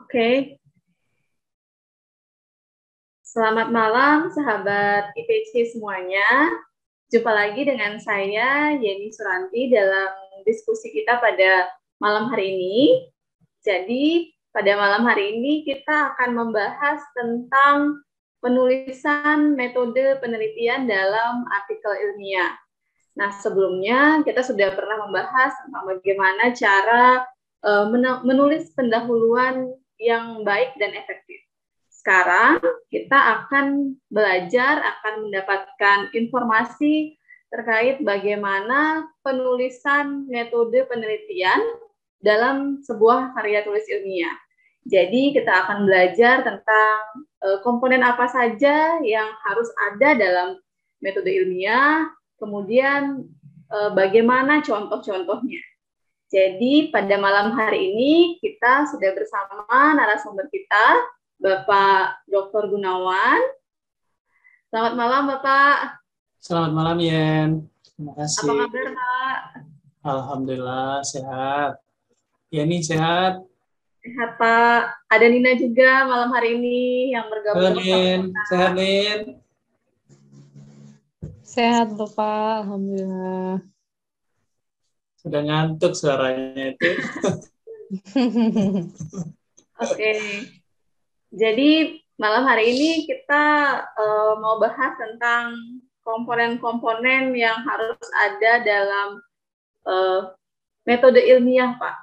Oke, selamat malam sahabat IPC semuanya. Jumpa lagi dengan saya Yeni Suranti dalam diskusi kita pada malam hari ini. Jadi pada malam hari ini kita akan membahas tentang penulisan metode penelitian dalam artikel ilmiah. Nah, sebelumnya kita sudah pernah membahas tentang bagaimana cara menulis pendahuluan yang baik dan efektif. Sekarang kita akan belajar, akan mendapatkan informasi terkait bagaimana penulisan metode penelitian dalam sebuah karya tulis ilmiah. Jadi kita akan belajar tentang komponen apa saja yang harus ada dalam metode ilmiah, kemudian bagaimana contoh-contohnya. Jadi pada malam hari ini kita sudah bersama narasumber kita, Bapak Dr. Gunawan. Selamat malam, Bapak. Selamat malam, Yen. Terima kasih. Apa kabar, Pak? Alhamdulillah, sehat. Yeni sehat? Sehat, Pak. Ada Nina juga malam hari ini yang bergabung. Halo, Nin. Sehat, Nin? Sehat, Bapak. Alhamdulillah. Sudah ngantuk suaranya itu. Oke. Jadi malam hari ini kita mau bahas tentang komponen-komponen yang harus ada dalam metode ilmiah, Pak.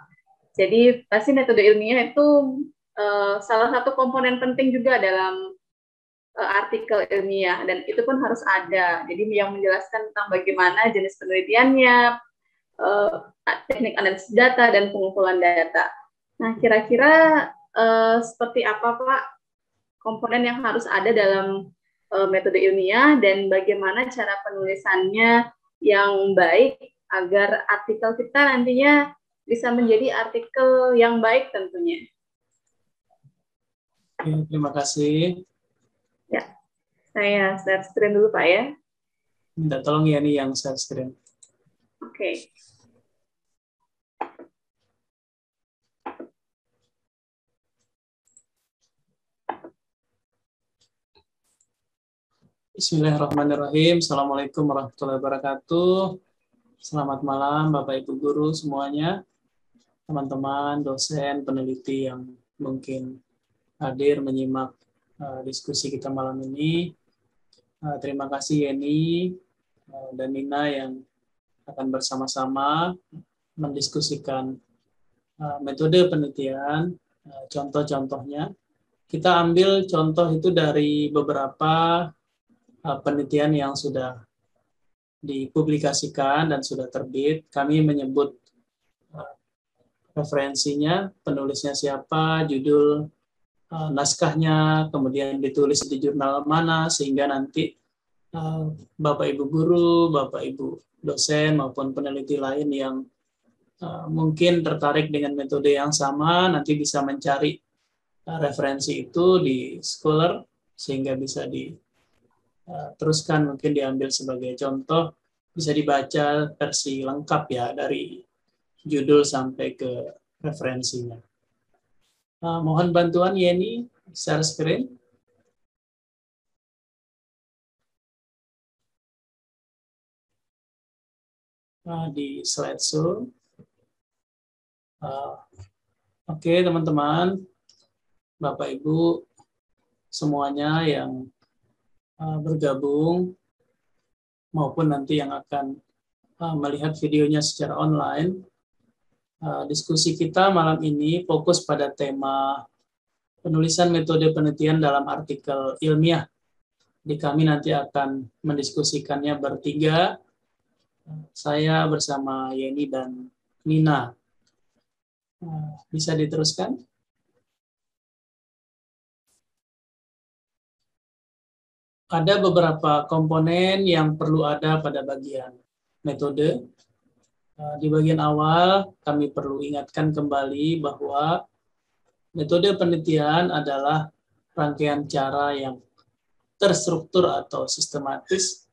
Jadi pasti metode ilmiah itu salah satu komponen penting juga dalam artikel ilmiah, dan itu pun harus ada. Jadi yang menjelaskan tentang bagaimana jenis penelitiannya, teknik analisis data, dan pengumpulan data. Nah, kira-kira seperti apa, Pak, komponen yang harus ada dalam metode ilmiah dan bagaimana cara penulisannya yang baik agar artikel kita nantinya bisa menjadi artikel yang baik tentunya. Oke, terima kasih. Ya, saya share screen dulu, Pak, ya. Minta tolong Yeni yang share screen. Oke. Bismillahirrahmanirrahim. Assalamualaikum warahmatullahi wabarakatuh. Selamat malam Bapak Ibu Guru semuanya, teman-teman, dosen, peneliti yang mungkin hadir menyimak diskusi kita malam ini. Terima kasih Yeni dan Nina yang akan bersama-sama mendiskusikan metode penelitian, contoh-contohnya. Kita ambil contoh itu dari beberapa penelitian yang sudah dipublikasikan dan sudah terbit. Kami menyebut referensinya, penulisnya siapa, judul naskahnya, kemudian ditulis di jurnal mana, sehingga nanti Bapak Ibu guru, Bapak Ibu dosen maupun peneliti lain yang mungkin tertarik dengan metode yang sama nanti bisa mencari referensi itu di Scholar sehingga bisa diteruskan, mungkin diambil sebagai contoh, bisa dibaca versi lengkap ya dari judul sampai ke referensinya. Mohon bantuan Yeni share screen. Di slideshow. Oke, teman-teman, Bapak Ibu semuanya yang bergabung maupun nanti yang akan melihat videonya secara online. Diskusi kita malam ini fokus pada tema penulisan metode penelitian dalam artikel ilmiah. Di kami nanti akan mendiskusikannya bertiga, saya bersama Yeni dan Nina. Bisa diteruskan? Ada beberapa komponen yang perlu ada pada bagian metode. Di bagian awal, kami perlu ingatkan kembali bahwa metode penelitian adalah rangkaian cara yang terstruktur atau sistematis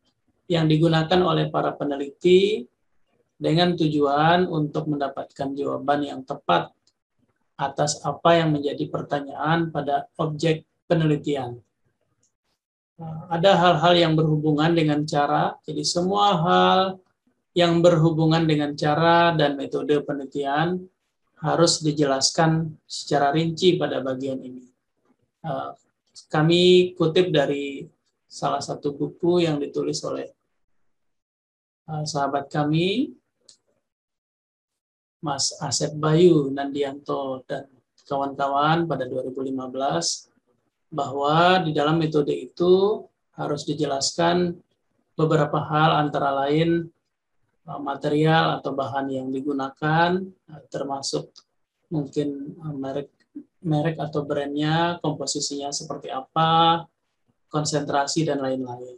yang digunakan oleh para peneliti dengan tujuan untuk mendapatkan jawaban yang tepat atas apa yang menjadi pertanyaan pada objek penelitian. Ada hal-hal yang berhubungan dengan cara, jadi semua hal yang berhubungan dengan cara dan metode penelitian harus dijelaskan secara rinci pada bagian ini. Kami kutip dari salah satu buku yang ditulis oleh sahabat kami, Mas Asep Bayu Nandianto dan kawan-kawan pada 2015, bahwa di dalam metode itu harus dijelaskan beberapa hal, antara lain material atau bahan yang digunakan, termasuk mungkin merek atau brandnya, komposisinya seperti apa, konsentrasi, dan lain-lain.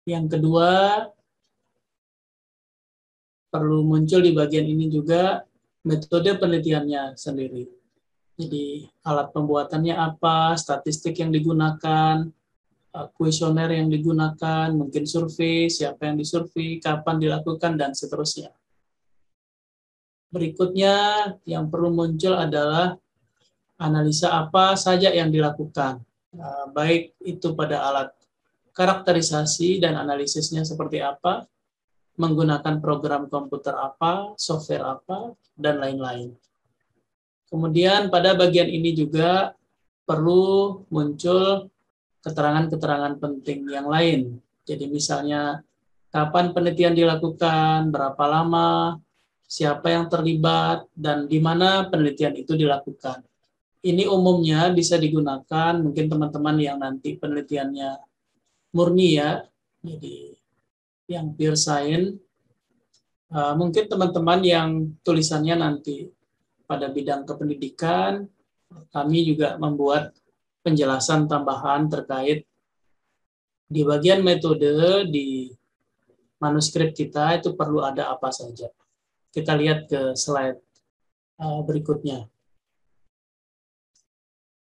Yang kedua, perlu muncul di bagian ini juga metode penelitiannya sendiri. Jadi alat pembuatannya apa, statistik yang digunakan, kuesioner yang digunakan, mungkin survei, siapa yang disurvei, kapan dilakukan, dan seterusnya. Berikutnya yang perlu muncul adalah analisa apa saja yang dilakukan, baik itu pada alat karakterisasi dan analisisnya seperti apa, menggunakan program komputer apa, software apa, dan lain-lain. Kemudian pada bagian ini juga perlu muncul keterangan-keterangan penting yang lain. Jadi misalnya kapan penelitian dilakukan, berapa lama, siapa yang terlibat, dan di mana penelitian itu dilakukan. Ini umumnya bisa digunakan mungkin teman-teman yang nanti penelitiannya murni ya, jadi yang pure science. Mungkin teman-teman yang tulisannya nanti pada bidang kependidikan, kami juga membuat penjelasan tambahan terkait di bagian metode di manuskrip kita itu perlu ada apa saja. Kita lihat ke slide berikutnya.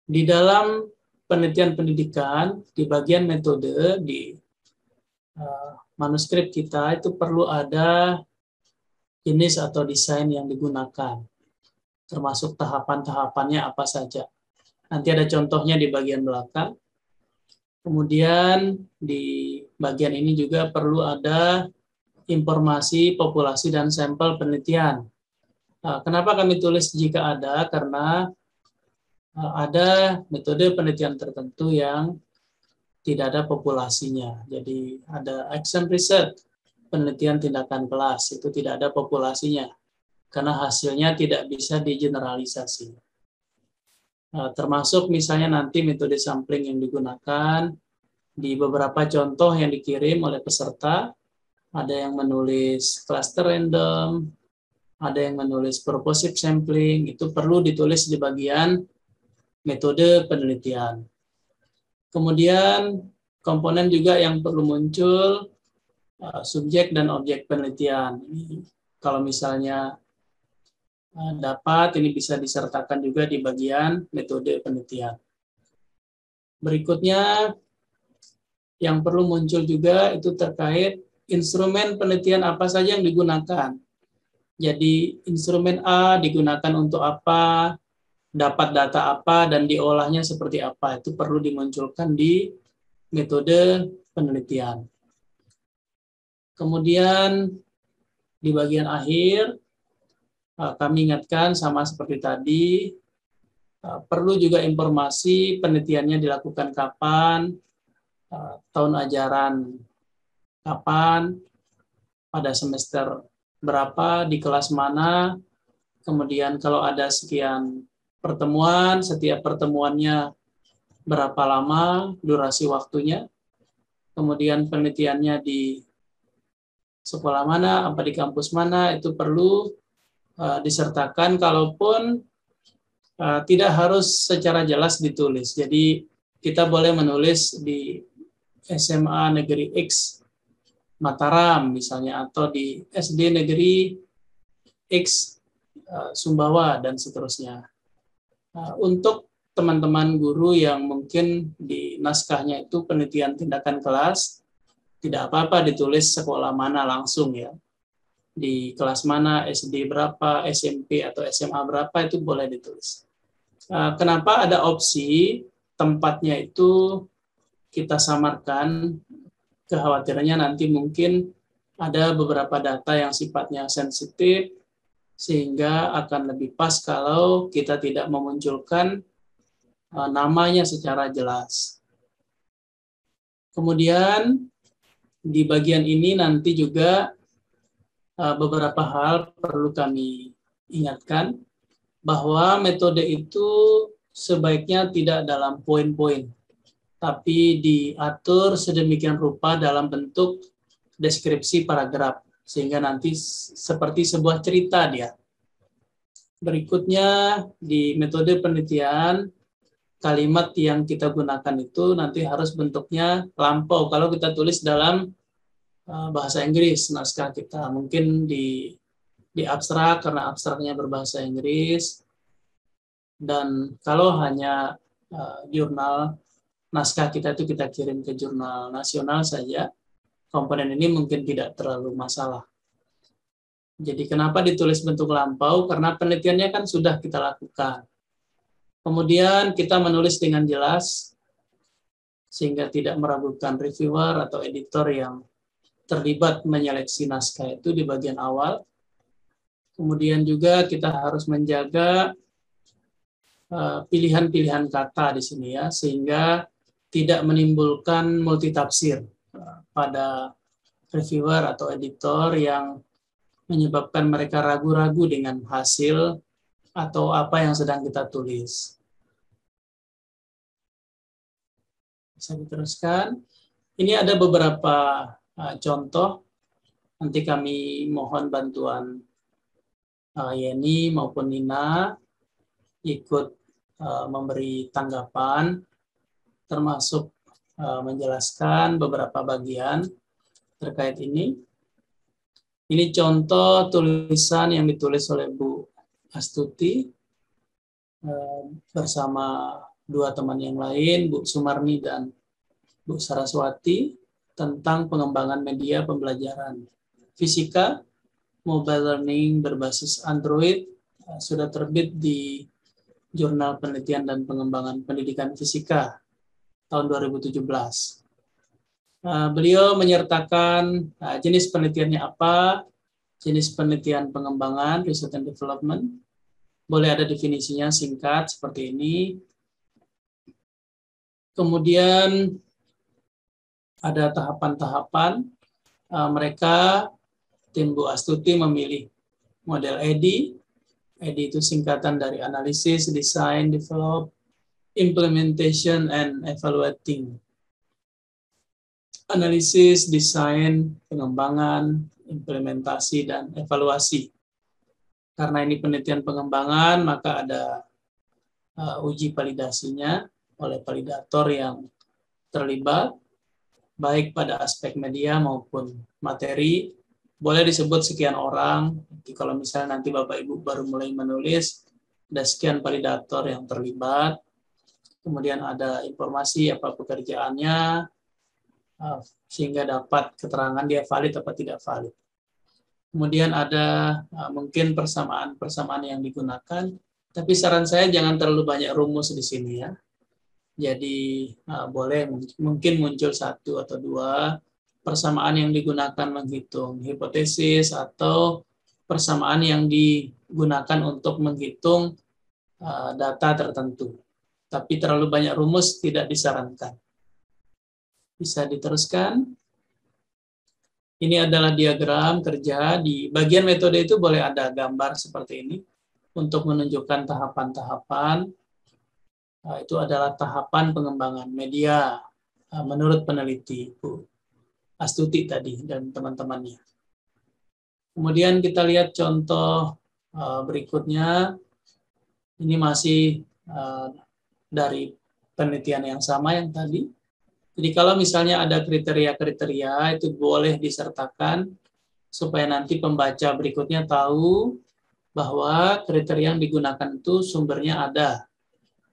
Di dalam penelitian pendidikan, di bagian metode di manuskrip kita itu perlu ada jenis atau desain yang digunakan, termasuk tahapan-tahapannya apa saja. Nanti ada contohnya di bagian belakang. Kemudian di bagian ini juga perlu ada informasi populasi dan sampel penelitian. Kenapa kami tulis jika ada? Karena ada metode penelitian tertentu yang tidak ada populasinya. Jadi ada action research, penelitian tindakan kelas, itu tidak ada populasinya. Karena hasilnya tidak bisa digeneralisasi. Termasuk misalnya nanti metode sampling yang digunakan di beberapa contoh yang dikirim oleh peserta, ada yang menulis cluster random, ada yang menulis purposive sampling, itu perlu ditulis di bagian metode penelitian. Kemudian komponen juga yang perlu muncul, subjek dan objek penelitian. Kalau misalnya dapat, ini bisa disertakan juga di bagian metode penelitian. Berikutnya, yang perlu muncul juga itu terkait instrumen penelitian apa saja yang digunakan. Jadi, instrumen A digunakan untuk apa, dapat data apa, dan diolahnya seperti apa. Itu perlu dimunculkan di metode penelitian. Kemudian, di bagian akhir, kami ingatkan sama seperti tadi, perlu juga informasi penelitiannya dilakukan kapan, tahun ajaran kapan, pada semester berapa, di kelas mana, kemudian kalau ada sekian pertemuan, setiap pertemuannya berapa lama, durasi waktunya, kemudian penelitiannya di sekolah mana, apa di kampus mana, itu perlu disertakan, kalaupun tidak harus secara jelas ditulis. Jadi kita boleh menulis di SMA Negeri X Mataram misalnya, atau di SD Negeri X Sumbawa, dan seterusnya. Untuk teman-teman guru yang mungkin di naskahnya itu penelitian tindakan kelas, tidak apa-apa ditulis sekolah mana langsung ya. di kelas mana, SD berapa, SMP atau SMA berapa, itu boleh ditulis. Kenapa ada opsi tempatnya itu kita samarkan? Kekhawatirannya nanti mungkin ada beberapa data yang sifatnya sensitif, sehingga akan lebih pas kalau kita tidak memunculkan namanya secara jelas. Kemudian di bagian ini nanti juga beberapa hal perlu kami ingatkan, bahwa metode itu sebaiknya tidak dalam poin-poin, tapi diatur sedemikian rupa dalam bentuk deskripsi paragraf, sehingga nanti seperti sebuah cerita dia. Berikutnya, di metode penelitian, kalimat yang kita gunakan itu nanti harus bentuknya lampau. Kalau kita tulis dalam bahasa Inggris, naskah kita mungkin di abstrak karena abstraknya berbahasa Inggris, dan kalau hanya jurnal naskah kita itu kita kirim ke jurnal nasional saja, komponen ini mungkin tidak terlalu masalah. Jadi kenapa ditulis bentuk lampau? Karena penelitiannya kan sudah kita lakukan. Kemudian kita menulis dengan jelas sehingga tidak meragukan reviewer atau editor yang terlibat menyeleksi naskah itu di bagian awal. Kemudian juga kita harus menjaga pilihan-pilihan kata di sini ya, sehingga tidak menimbulkan multitafsir pada reviewer atau editor yang menyebabkan mereka ragu-ragu dengan hasil atau apa yang sedang kita tulis. Bisa diteruskan. Ini ada beberapa contoh. Nanti kami mohon bantuan Yeni maupun Nina ikut memberi tanggapan, termasuk menjelaskan beberapa bagian terkait ini. Ini contoh tulisan yang ditulis oleh Bu Astuti bersama dua teman yang lain, Bu Sumarni dan Bu Saraswati, tentang pengembangan media pembelajaran fisika mobile learning berbasis Android. Sudah terbit di Jurnal Penelitian dan Pengembangan Pendidikan Fisika tahun 2017. Beliau menyertakan jenis penelitiannya apa, jenis penelitian pengembangan, research and development. Boleh ada definisinya singkat seperti ini. Kemudian ada tahapan-tahapan. Mereka, tim Bu Astuti, memilih model EDI. EDI itu singkatan dari Analysis, Design, Develop, Implementation, and Evaluating. Analisis, desain, pengembangan, implementasi, dan evaluasi. Karena ini penelitian pengembangan, maka ada uji validasinya oleh validator yang terlibat, baik pada aspek media maupun materi. Boleh disebut sekian orang. Jadi kalau misalnya nanti Bapak Ibu baru mulai menulis, ada sekian validator yang terlibat. Kemudian ada informasi apa pekerjaannya, sehingga dapat keterangan dia valid atau tidak valid. Kemudian ada mungkin persamaan-persamaan yang digunakan, tapi saran saya jangan terlalu banyak rumus di sini ya. Jadi boleh mungkin muncul satu atau dua persamaan yang digunakan menghitung hipotesis atau persamaan yang digunakan untuk menghitung data tertentu. Tapi terlalu banyak rumus tidak disarankan. Bisa diteruskan. Ini adalah diagram kerja. Di bagian metode itu boleh ada gambar seperti ini untuk menunjukkan tahapan-tahapan. Itu adalah tahapan pengembangan media menurut peneliti Bu Astuti tadi dan teman-temannya. Kemudian kita lihat contoh berikutnya. Ini masih dari penelitian yang sama yang tadi. Jadi kalau misalnya ada kriteria-kriteria itu boleh disertakan supaya nanti pembaca berikutnya tahu bahwa kriteria yang digunakan itu sumbernya ada.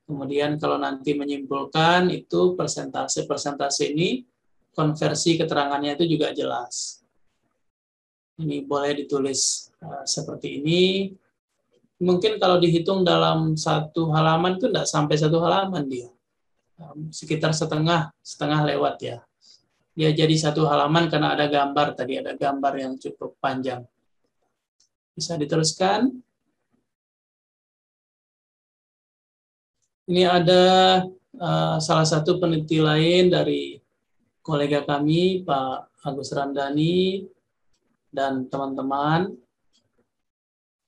Kemudian kalau nanti menyimpulkan itu persentase-persentase ini konversi keterangannya itu juga jelas. Ini boleh ditulis seperti ini. Mungkin kalau dihitung dalam satu halaman itu tidak sampai satu halaman dia. Sekitar setengah lewat ya. Dia jadi satu halaman karena ada gambar tadi, ada gambar yang cukup panjang. Bisa diteruskan. Ini ada salah satu peneliti lain dari kolega kami, Pak Agus Ramdhani, dan teman-teman.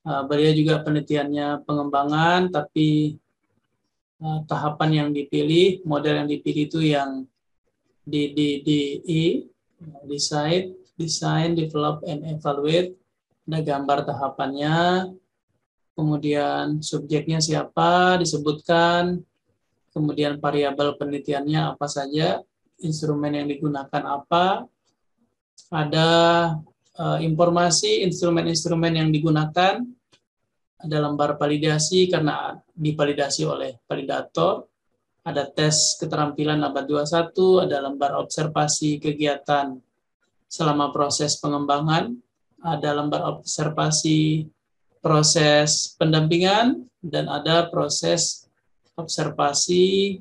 Beliau juga penelitiannya pengembangan, tapi tahapan yang dipilih, model yang dipilih itu yang design, develop, and evaluate. Ada gambar tahapannya, kemudian subjeknya siapa, disebutkan, kemudian variabel penelitiannya apa saja, instrumen yang digunakan apa, ada informasi instrumen-instrumen yang digunakan, ada lembar validasi karena divalidasi oleh validator, ada tes keterampilan abad 21, ada lembar observasi kegiatan selama proses pengembangan, ada lembar observasi proses pendampingan, dan ada proses observasi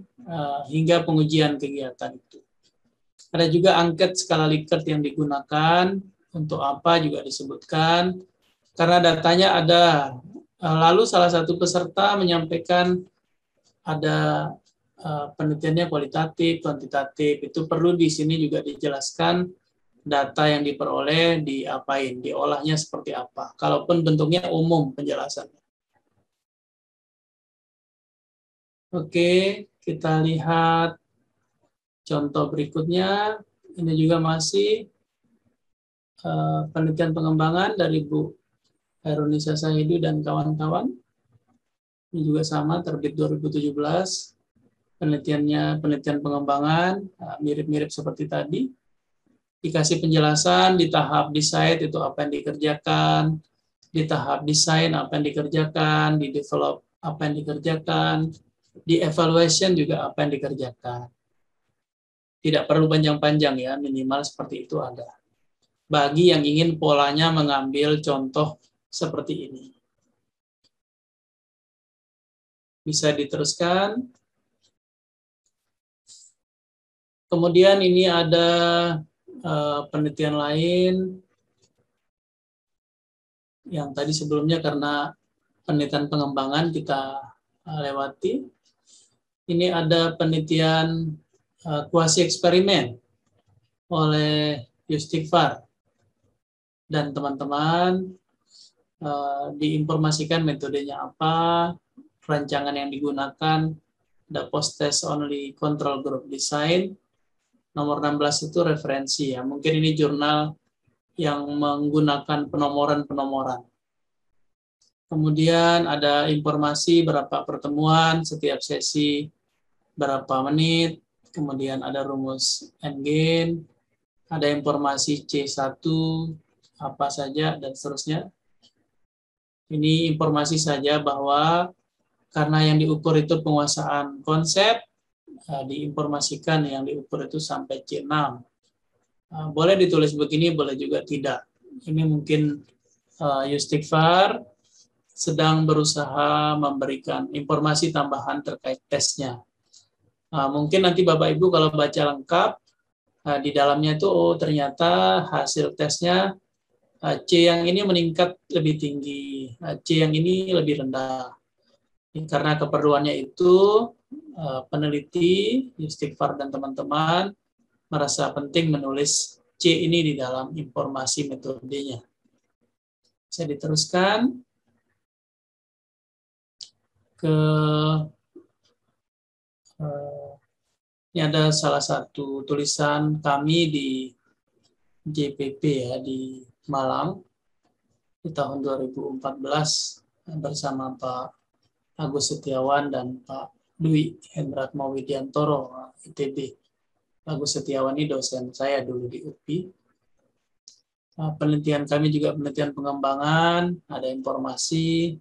hingga pengujian kegiatan itu. Ada juga angket skala Likert yang digunakan, untuk apa juga disebutkan, karena datanya ada. Lalu salah satu peserta menyampaikan ada penelitiannya kualitatif, kuantitatif, itu perlu di sini juga dijelaskan data yang diperoleh diapain, diolahnya seperti apa. Kalaupun bentuknya umum penjelasannya. Oke, kita lihat contoh berikutnya. Ini juga masih penelitian pengembangan dari Bu Herunisa Sahidu dan kawan-kawan. Ini juga sama, terbit 2017. Penelitiannya penelitian pengembangan, mirip-mirip seperti tadi. Dikasih penjelasan di tahap desain itu apa yang dikerjakan, di tahap desain apa yang dikerjakan, di develop apa yang dikerjakan, di evaluation juga apa yang dikerjakan. Tidak perlu panjang-panjang ya, minimal seperti itu ada. Bagi yang ingin polanya mengambil contoh seperti ini. Bisa diteruskan. Kemudian ini ada penelitian lain yang tadi sebelumnya karena penelitian pengembangan kita lewati. Ini ada penelitian kuasi eksperimen oleh Yustikfar dan teman-teman, diinformasikan metodenya apa, rancangan yang digunakan, ada post-test only control group design. Nomor 16 itu referensi ya. Mungkin ini jurnal yang menggunakan penomoran-penomoran. Kemudian ada informasi berapa pertemuan, setiap sesi berapa menit, kemudian ada rumus endgame, ada informasi C1, apa saja, dan seterusnya. Ini informasi saja bahwa karena yang diukur itu penguasaan konsep, diinformasikan yang diukur itu sampai C6. Boleh ditulis begini, boleh juga tidak. Ini mungkin Yustikfar sedang berusaha memberikan informasi tambahan terkait tesnya. Mungkin nanti Bapak Ibu kalau baca lengkap, di dalamnya itu ternyata hasil tesnya C yang ini meningkat lebih tinggi, C yang ini lebih rendah. Karena keperluannya itu peneliti, Yustikfar dan teman-teman merasa penting menulis C ini di dalam informasi metodenya. Saya diteruskan ke ini ada salah satu tulisan kami di JPP ya di Malang di tahun 2014 bersama Pak Agus Setiawan dan Pak Dwi Hendratma Widiantoro ITB. Agus Setiawan ini dosen saya dulu di UPI. Penelitian kami juga penelitian pengembangan, ada informasi.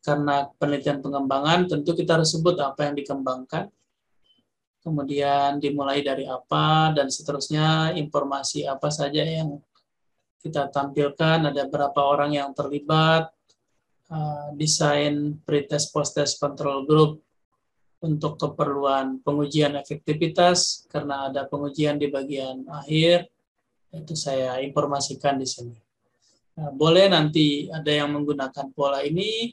Karena penelitian pengembangan tentu kita harus sebut apa yang dikembangkan. Kemudian dimulai dari apa dan seterusnya, informasi apa saja yang kita tampilkan ada berapa orang yang terlibat, desain pretest post-test control group untuk keperluan pengujian efektivitas, karena ada pengujian di bagian akhir, itu saya informasikan di sini. Nah, boleh nanti ada yang menggunakan pola ini,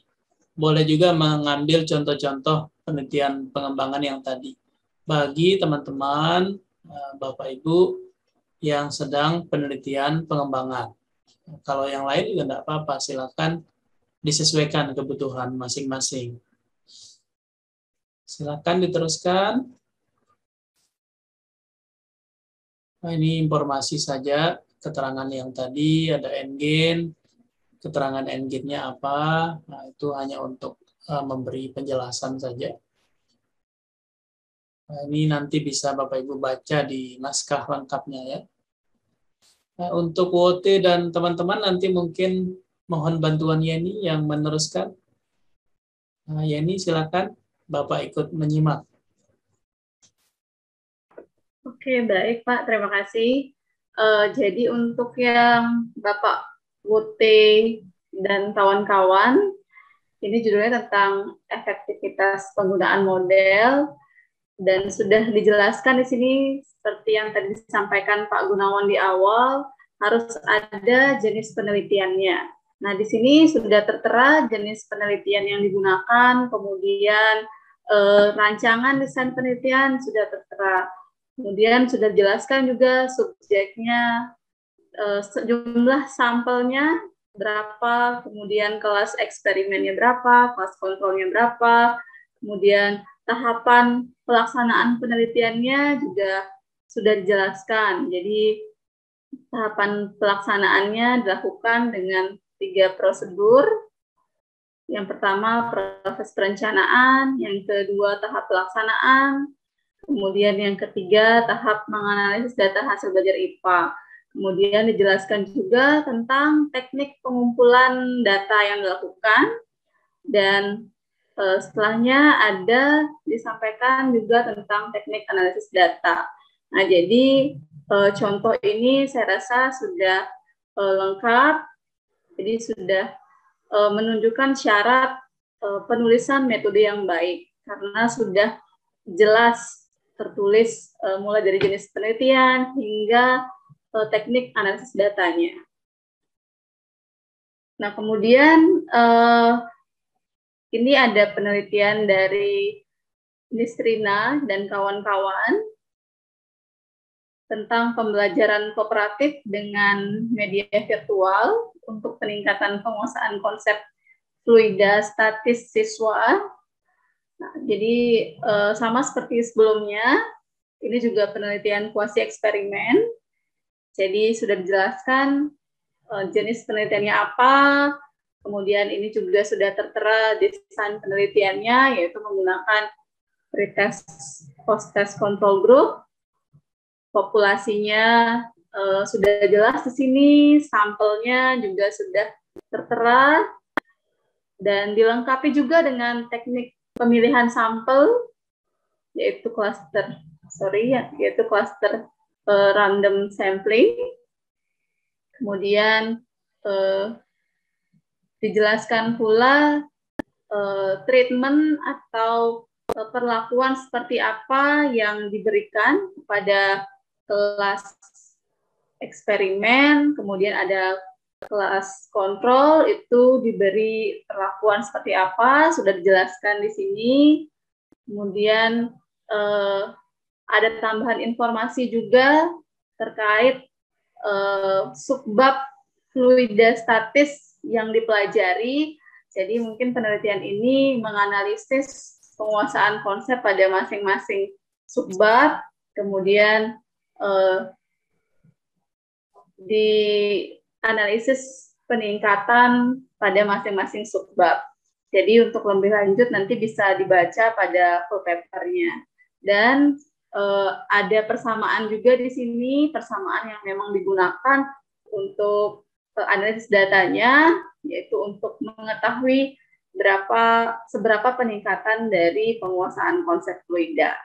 boleh juga mengambil contoh-contoh penelitian pengembangan yang tadi. Bagi teman-teman, Bapak Ibu yang sedang penelitian pengembangan. Kalau yang lain juga tidak apa-apa, silakan disesuaikan kebutuhan masing-masing. Silakan diteruskan. Nah, ini informasi saja, keterangan yang tadi, ada endgain, keterangan endgain-nya apa, nah, itu hanya untuk memberi penjelasan saja. Nah, ini nanti bisa Bapak Ibu baca di naskah lengkapnya ya. Nah, untuk WOT dan teman-teman nanti mungkin mohon bantuan Yeni yang meneruskan. Nah, Yeni silakan Bapak ikut menyimak. Oke, baik Pak, terima kasih. Jadi untuk yang Bapak Wote dan kawan-kawan, ini judulnya tentang efektivitas penggunaan model, dan sudah dijelaskan di sini seperti yang tadi disampaikan Pak Gunawan di awal, harus ada jenis penelitiannya. Nah, di sini sudah tertera jenis penelitian yang digunakan, kemudian rancangan desain penelitian sudah tertera. Kemudian sudah dijelaskan juga subjeknya, jumlah sampelnya berapa, kemudian kelas eksperimennya berapa, kelas kontrolnya berapa, kemudian tahapan pelaksanaan penelitiannya juga sudah dijelaskan. Jadi tahapan pelaksanaannya dilakukan dengan 3 prosedur. Yang pertama proses perencanaan, yang kedua tahap pelaksanaan, kemudian yang ketiga, tahap menganalisis data hasil belajar IPA. Kemudian dijelaskan juga tentang teknik pengumpulan data yang dilakukan. Dan setelahnya ada disampaikan juga tentang teknik analisis data. Nah, jadi contoh ini saya rasa sudah lengkap. Jadi sudah menunjukkan syarat penulisan metode yang baik. Karena sudah jelas tertulis mulai dari jenis penelitian hingga teknik analisis datanya. Nah, kemudian ini ada penelitian dari Nisrina dan kawan-kawan tentang pembelajaran kooperatif dengan media virtual untuk peningkatan penguasaan konsep fluida statis siswa. Nah, jadi sama seperti sebelumnya, ini juga penelitian kuasi eksperimen. Jadi sudah dijelaskan jenis penelitiannya apa, kemudian ini juga sudah tertera desain penelitiannya, yaitu menggunakan pretest post-test control group. Populasinya sudah jelas di sini, sampelnya juga sudah tertera, dan dilengkapi juga dengan teknik pemilihan sampel, yaitu cluster random sampling. Kemudian dijelaskan pula treatment atau perlakuan seperti apa yang diberikan kepada kelas eksperimen, kemudian ada kelas kontrol, itu diberi perlakuan seperti apa, sudah dijelaskan di sini. Kemudian ada tambahan informasi juga terkait subbab fluida statis yang dipelajari. Jadi mungkin penelitian ini menganalisis penguasaan konsep pada masing-masing subbab, kemudian di analisis peningkatan pada masing-masing subbab. Jadi untuk lebih lanjut nanti bisa dibaca pada full paper-nya. Dan ada persamaan juga di sini, persamaan yang memang digunakan untuk analisis datanya, yaitu untuk mengetahui seberapa peningkatan dari penguasaan konsep fluida.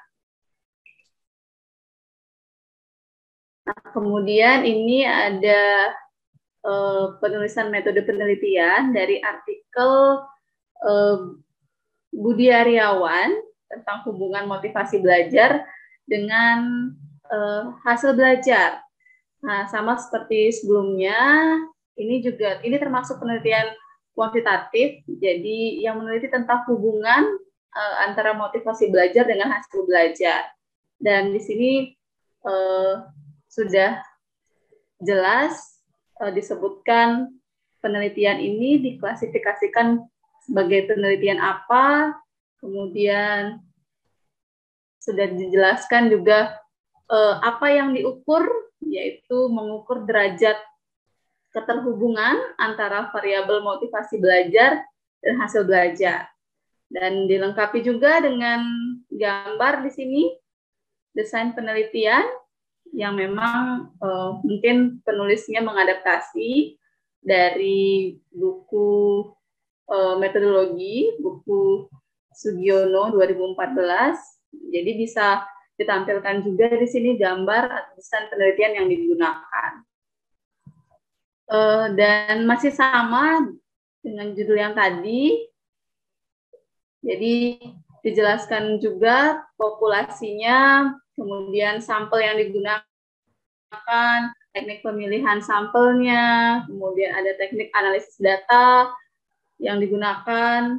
Nah, kemudian ini ada penulisan metode penelitian dari artikel Budi Aryawan tentang hubungan motivasi belajar dengan hasil belajar. Nah, sama seperti sebelumnya, ini termasuk penelitian kuantitatif, jadi yang meneliti tentang hubungan antara motivasi belajar dengan hasil belajar. Dan di sini sudah jelas disebutkan penelitian ini diklasifikasikan sebagai penelitian apa, kemudian sudah dijelaskan juga apa yang diukur, yaitu mengukur derajat keterhubungan antara variabel motivasi belajar dan hasil belajar. Dan dilengkapi juga dengan gambar di sini, desain penelitian yang memang mungkin penulisnya mengadaptasi dari buku metodologi, buku Sugiono 2014. Jadi bisa ditampilkan juga di sini gambar atau desain penelitian yang digunakan. Dan masih sama dengan judul yang tadi. Jadi dijelaskan juga populasinya, kemudian sampel yang digunakan, teknik pemilihan sampelnya, kemudian ada teknik analisis data yang digunakan,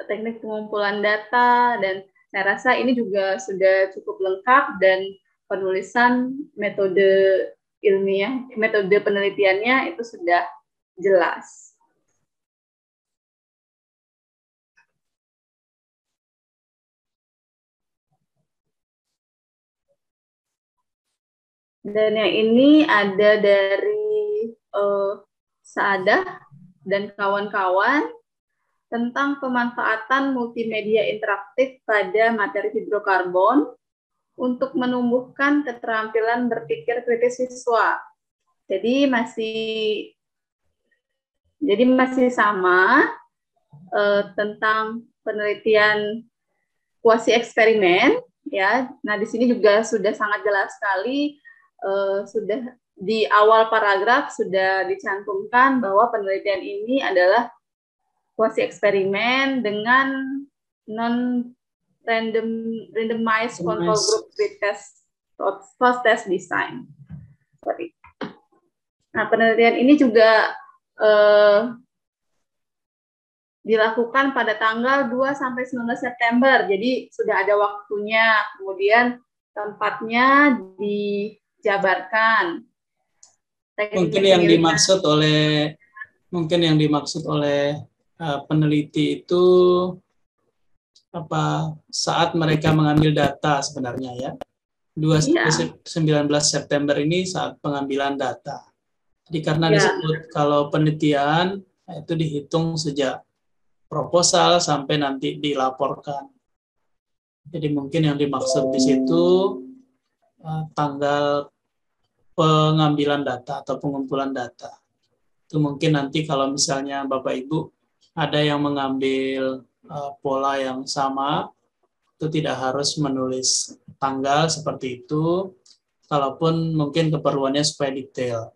teknik pengumpulan data, dan saya rasa ini juga sudah cukup lengkap dan penulisan metode ilmiah, metode penelitiannya itu sudah jelas. Dan yang ini ada dari Saadah dan kawan-kawan tentang pemanfaatan multimedia interaktif pada materi hidrokarbon untuk menumbuhkan keterampilan berpikir kritis siswa. Jadi masih sama tentang penelitian kuasi eksperimen, ya. Nah, di sini juga sudah sangat jelas sekali, sudah di awal paragraf sudah dicantumkan bahwa penelitian ini adalah kuasi eksperimen dengan randomized control group pretest post-test design. Sorry. Nah, penelitian ini juga dilakukan pada tanggal 2 sampai 19 September. Jadi sudah ada waktunya. Kemudian tempatnya dijabarkan. Mungkin yang dimaksud oleh peneliti itu saat mereka mengambil data sebenarnya, ya. 19 September ini saat pengambilan data. Jadi karena disebut kalau penelitian itu dihitung sejak proposal sampai nanti dilaporkan. Jadi mungkin yang dimaksud di situ tanggal pengambilan data atau pengumpulan data. Itu mungkin nanti kalau misalnya Bapak Ibu ada yang mengambil pola yang sama, itu tidak harus menulis tanggal seperti itu, kalaupun mungkin keperluannya supaya detail.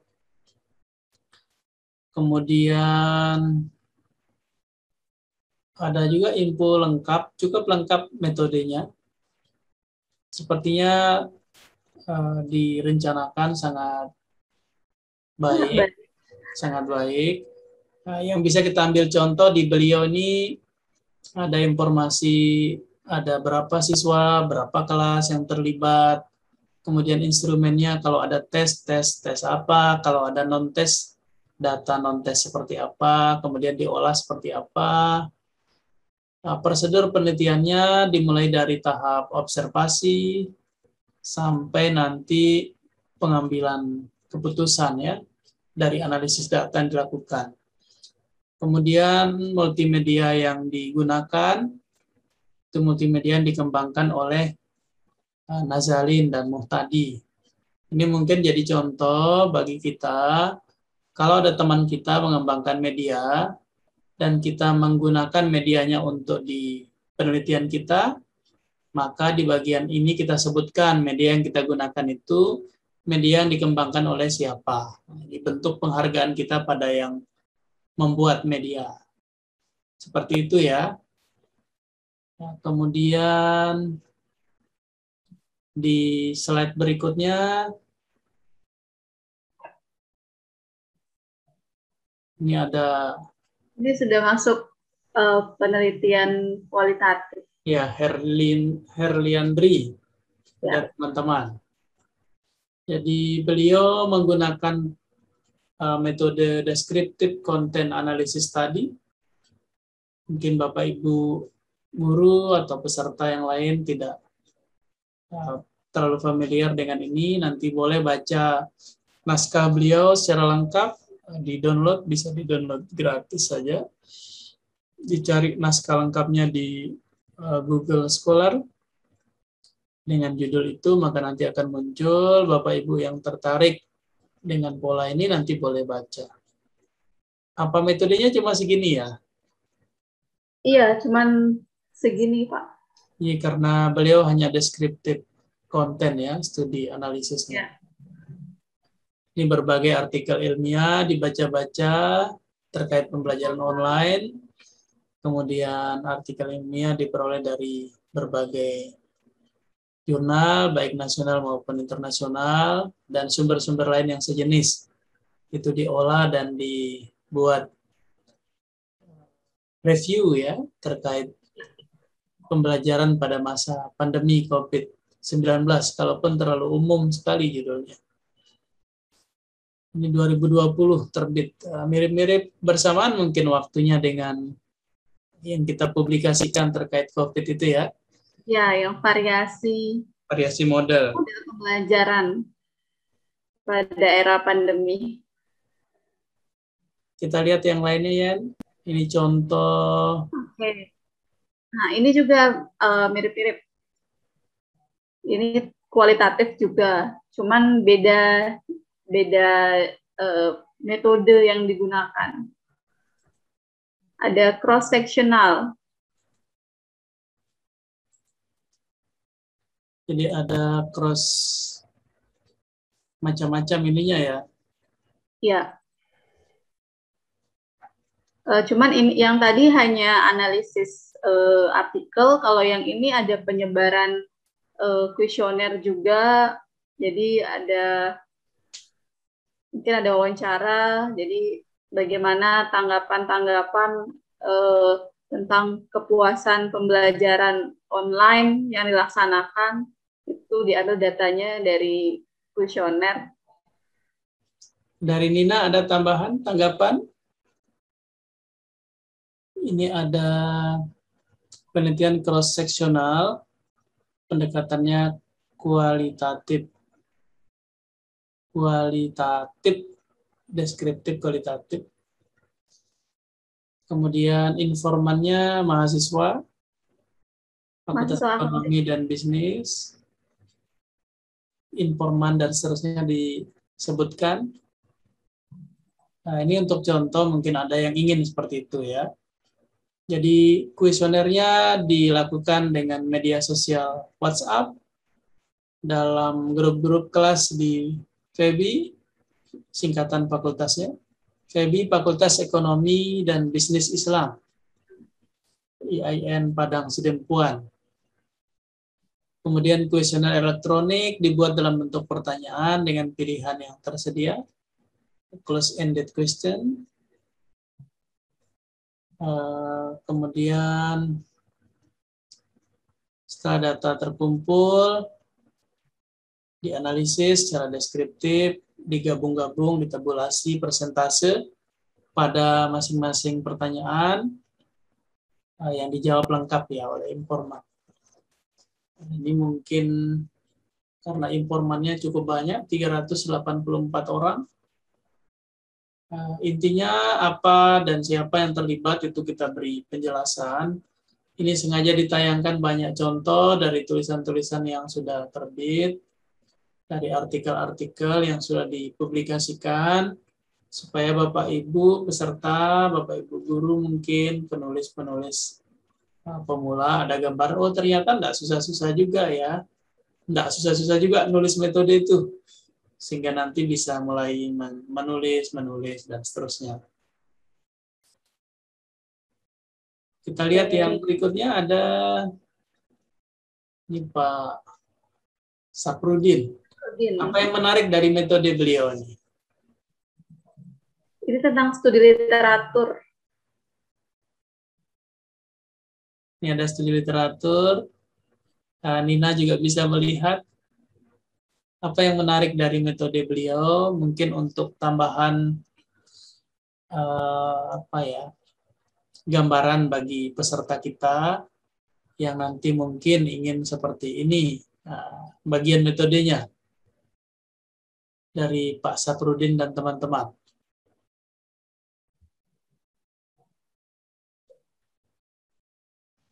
Kemudian ada juga info lengkap, cukup lengkap metodenya. Sepertinya direncanakan sangat baik. Yang bisa kita ambil contoh di beliau ini ada informasi, ada berapa siswa, berapa kelas yang terlibat, kemudian instrumennya, kalau ada tes apa, kalau ada non-tes, data non-tes seperti apa, kemudian diolah seperti apa. Nah, prosedur penelitiannya dimulai dari tahap observasi sampai nanti pengambilan keputusan, ya, dari analisis data yang dilakukan. Kemudian multimedia yang digunakan itu multimedia yang dikembangkan oleh Nazalin dan Muhtadi. Ini mungkin jadi contoh bagi kita, kalau ada teman kita mengembangkan media dan kita menggunakan medianya untuk di penelitian kita, maka di bagian ini kita sebutkan media yang kita gunakan itu media yang dikembangkan oleh siapa. Ini bentuk penghargaan kita pada yang membuat media. Seperti itu ya. Nah, kemudian di slide berikutnya, ini ada Ini sudah masuk penelitian kualitatif. ya Herliandri dan teman-teman. Jadi beliau menggunakan metode descriptive content analysis tadi. Mungkin Bapak Ibu guru atau peserta yang lain tidak terlalu familiar dengan ini, nanti boleh baca naskah beliau secara lengkap, di-download, bisa di-download gratis saja. Dicari naskah lengkapnya di Google Scholar dengan judul itu, maka nanti akan muncul. Bapak Ibu yang tertarik dengan pola ini nanti boleh baca. Apa metodenya cuma segini ya? Iya, cuman segini, Pak. Iya, karena beliau hanya deskriptif konten ya, studi analisisnya. Ya. Ini berbagai artikel ilmiah dibaca-baca terkait pembelajaran online. Kemudian artikel ilmiah diperoleh dari berbagai jurnal, baik nasional maupun internasional, dan sumber-sumber lain yang sejenis. Itu diolah dan dibuat review ya, terkait pembelajaran pada masa pandemi COVID-19, kalaupun terlalu umum sekali judulnya. Ini 2020 terbit, mirip-mirip bersamaan mungkin waktunya dengan yang kita publikasikan terkait COVID itu ya. Ya, yang variasi Model pembelajaran pada era pandemi. Kita lihat yang lainnya ya. Ini contoh. Oke. Nah, ini juga mirip-mirip. Ini kualitatif juga, cuman beda metode yang digunakan. Ada cross-sectional. Jadi ada cross macam-macam ininya ya. Ya. Cuman ini, yang tadi hanya analisis artikel, kalau yang ini ada penyebaran kuesioner juga, jadi mungkin ada wawancara, jadi bagaimana tanggapan-tanggapan tentang kepuasan pembelajaran online yang dilaksanakan, itu diambil datanya dari kuesioner. Dari Nina ada tambahan tanggapan? Ini ada penelitian cross-seksional, pendekatannya kualitatif, deskriptif kualitatif. Kemudian informannya mahasiswa, Fakultas Ekonomi dan Bisnis, informan dan seterusnya disebutkan. Nah, ini untuk contoh mungkin ada yang ingin seperti itu ya. Jadi kuesionernya dilakukan dengan media sosial WhatsApp, dalam grup-grup kelas di FEBI, singkatan fakultasnya, FEBI Fakultas Ekonomi dan Bisnis Islam, IAIN Padang Sidempuan. Kemudian kuesioner elektronik dibuat dalam bentuk pertanyaan dengan pilihan yang tersedia, close-ended question. Kemudian setelah data terkumpul, dianalisis secara deskriptif, digabung-gabung, ditabulasi persentase pada masing-masing pertanyaan yang dijawab lengkap ya oleh informan. Ini mungkin karena informannya cukup banyak, 384 orang. Intinya apa dan siapa yang terlibat itu kita beri penjelasan. Ini sengaja ditayangkan banyak contoh dari tulisan-tulisan yang sudah terbit, dari artikel-artikel yang sudah dipublikasikan, supaya Bapak Ibu peserta, Bapak Ibu guru mungkin penulis-penulis pemula ada gambar, oh ternyata enggak susah-susah juga ya. Enggak susah-susah juga nulis metode itu. sehingga nanti bisa mulai menulis dan seterusnya. Kita lihat yang berikutnya ada ini Pak Saprudin. Apa yang menarik dari metode beliau ini? Ini tentang studi literatur. Ini ada studi literatur. Nina juga bisa melihat apa yang menarik dari metode beliau. Mungkin untuk tambahan gambaran bagi peserta kita yang nanti mungkin ingin seperti ini. Bagian metodenya dari Pak Saprudin dan teman-teman.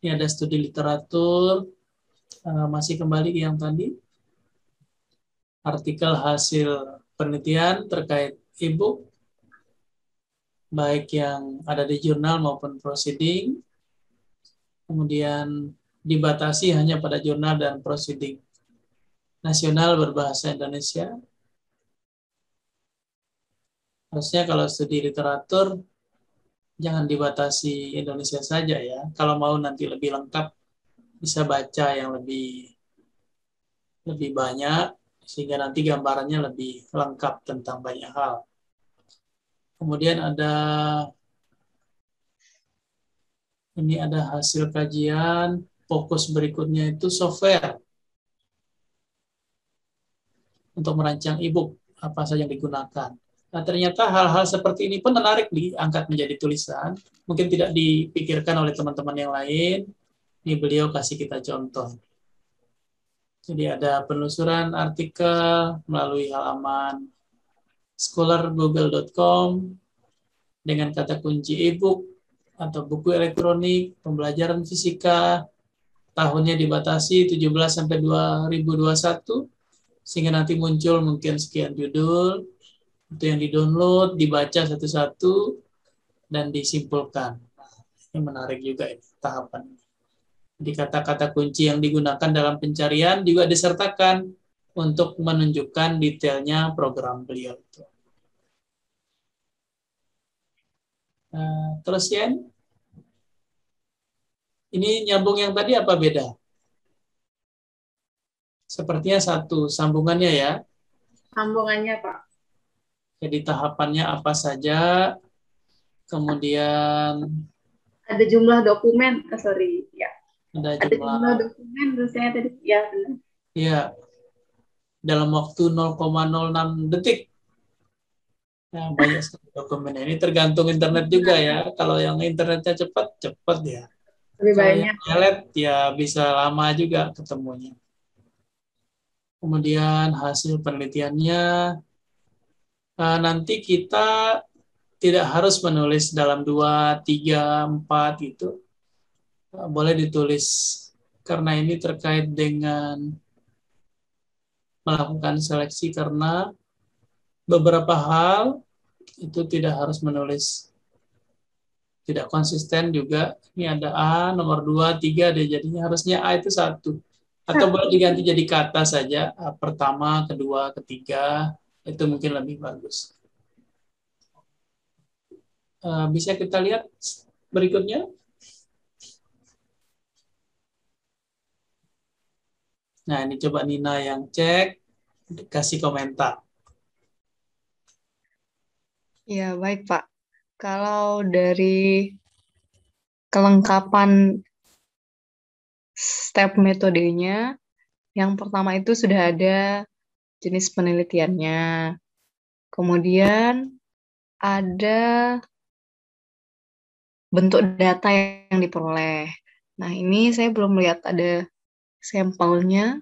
Ini ada studi literatur, masih kembali ke yang tadi. Artikel hasil penelitian terkait e-book, baik yang ada di jurnal maupun proceeding. Kemudian dibatasi hanya pada jurnal dan proceeding nasional berbahasa Indonesia. Harusnya kalau studi literatur, jangan dibatasi Indonesia saja ya. Kalau mau nanti lebih lengkap, bisa baca yang lebih banyak, sehingga nanti gambarannya lebih lengkap tentang banyak hal. Kemudian ini ada hasil kajian, fokus berikutnya itu software untuk merancang e-book, apa saja yang digunakan. Nah, ternyata hal-hal seperti ini pun menarik diangkat menjadi tulisan. Mungkin tidak dipikirkan oleh teman-teman yang lain. Ini beliau kasih kita contoh. Jadi ada penelusuran artikel melalui halaman scholargoogle.com dengan kata kunci e-book atau buku elektronik, pembelajaran fisika, tahunnya dibatasi 17 sampai 2021, sehingga nanti muncul mungkin sekian judul, itu yang di-download, dibaca satu-satu, dan disimpulkan. Ini menarik juga ini, tahapan ini. Jadi kata-kata kunci yang digunakan dalam pencarian juga disertakan untuk menunjukkan detailnya program beliau itu. Terus Yen, ini nyambung yang tadi apa beda? Sepertinya satu, sambungannya ya. Sambungannya, Pak. Jadi tahapannya apa saja, kemudian ada jumlah dokumen, ya. Ada jumlah dokumen, terusnya tadi, ya benar. Ya, dalam waktu 0,06 detik. Ya, banyak sekali dokumen. Ini tergantung internet juga ya. Kalau yang internetnya cepat ya. Lebih Kalau banyak. yang pelet ya bisa lama juga ketemunya. Kemudian hasil penelitiannya, nanti kita tidak harus menulis dalam 2, 3, 4 gitu. Boleh ditulis karena ini terkait dengan melakukan seleksi, karena beberapa hal itu tidak harus menulis, tidak konsisten juga. Ini ada A, nomor 2, 3, deh. Jadinya harusnya A itu 1. Atau boleh diganti jadi kata saja, pertama, kedua, ketiga, itu mungkin lebih bagus. Bisa kita lihat berikutnya. Nah, ini coba Nina yang cek, kasih komentar. Ya, baik Pak. Kalau dari kelengkapan step metodenya, yang pertama itu sudah ada jenis penelitiannya. Kemudian ada bentuk data yang diperoleh. Nah, ini saya belum lihat ada sampelnya.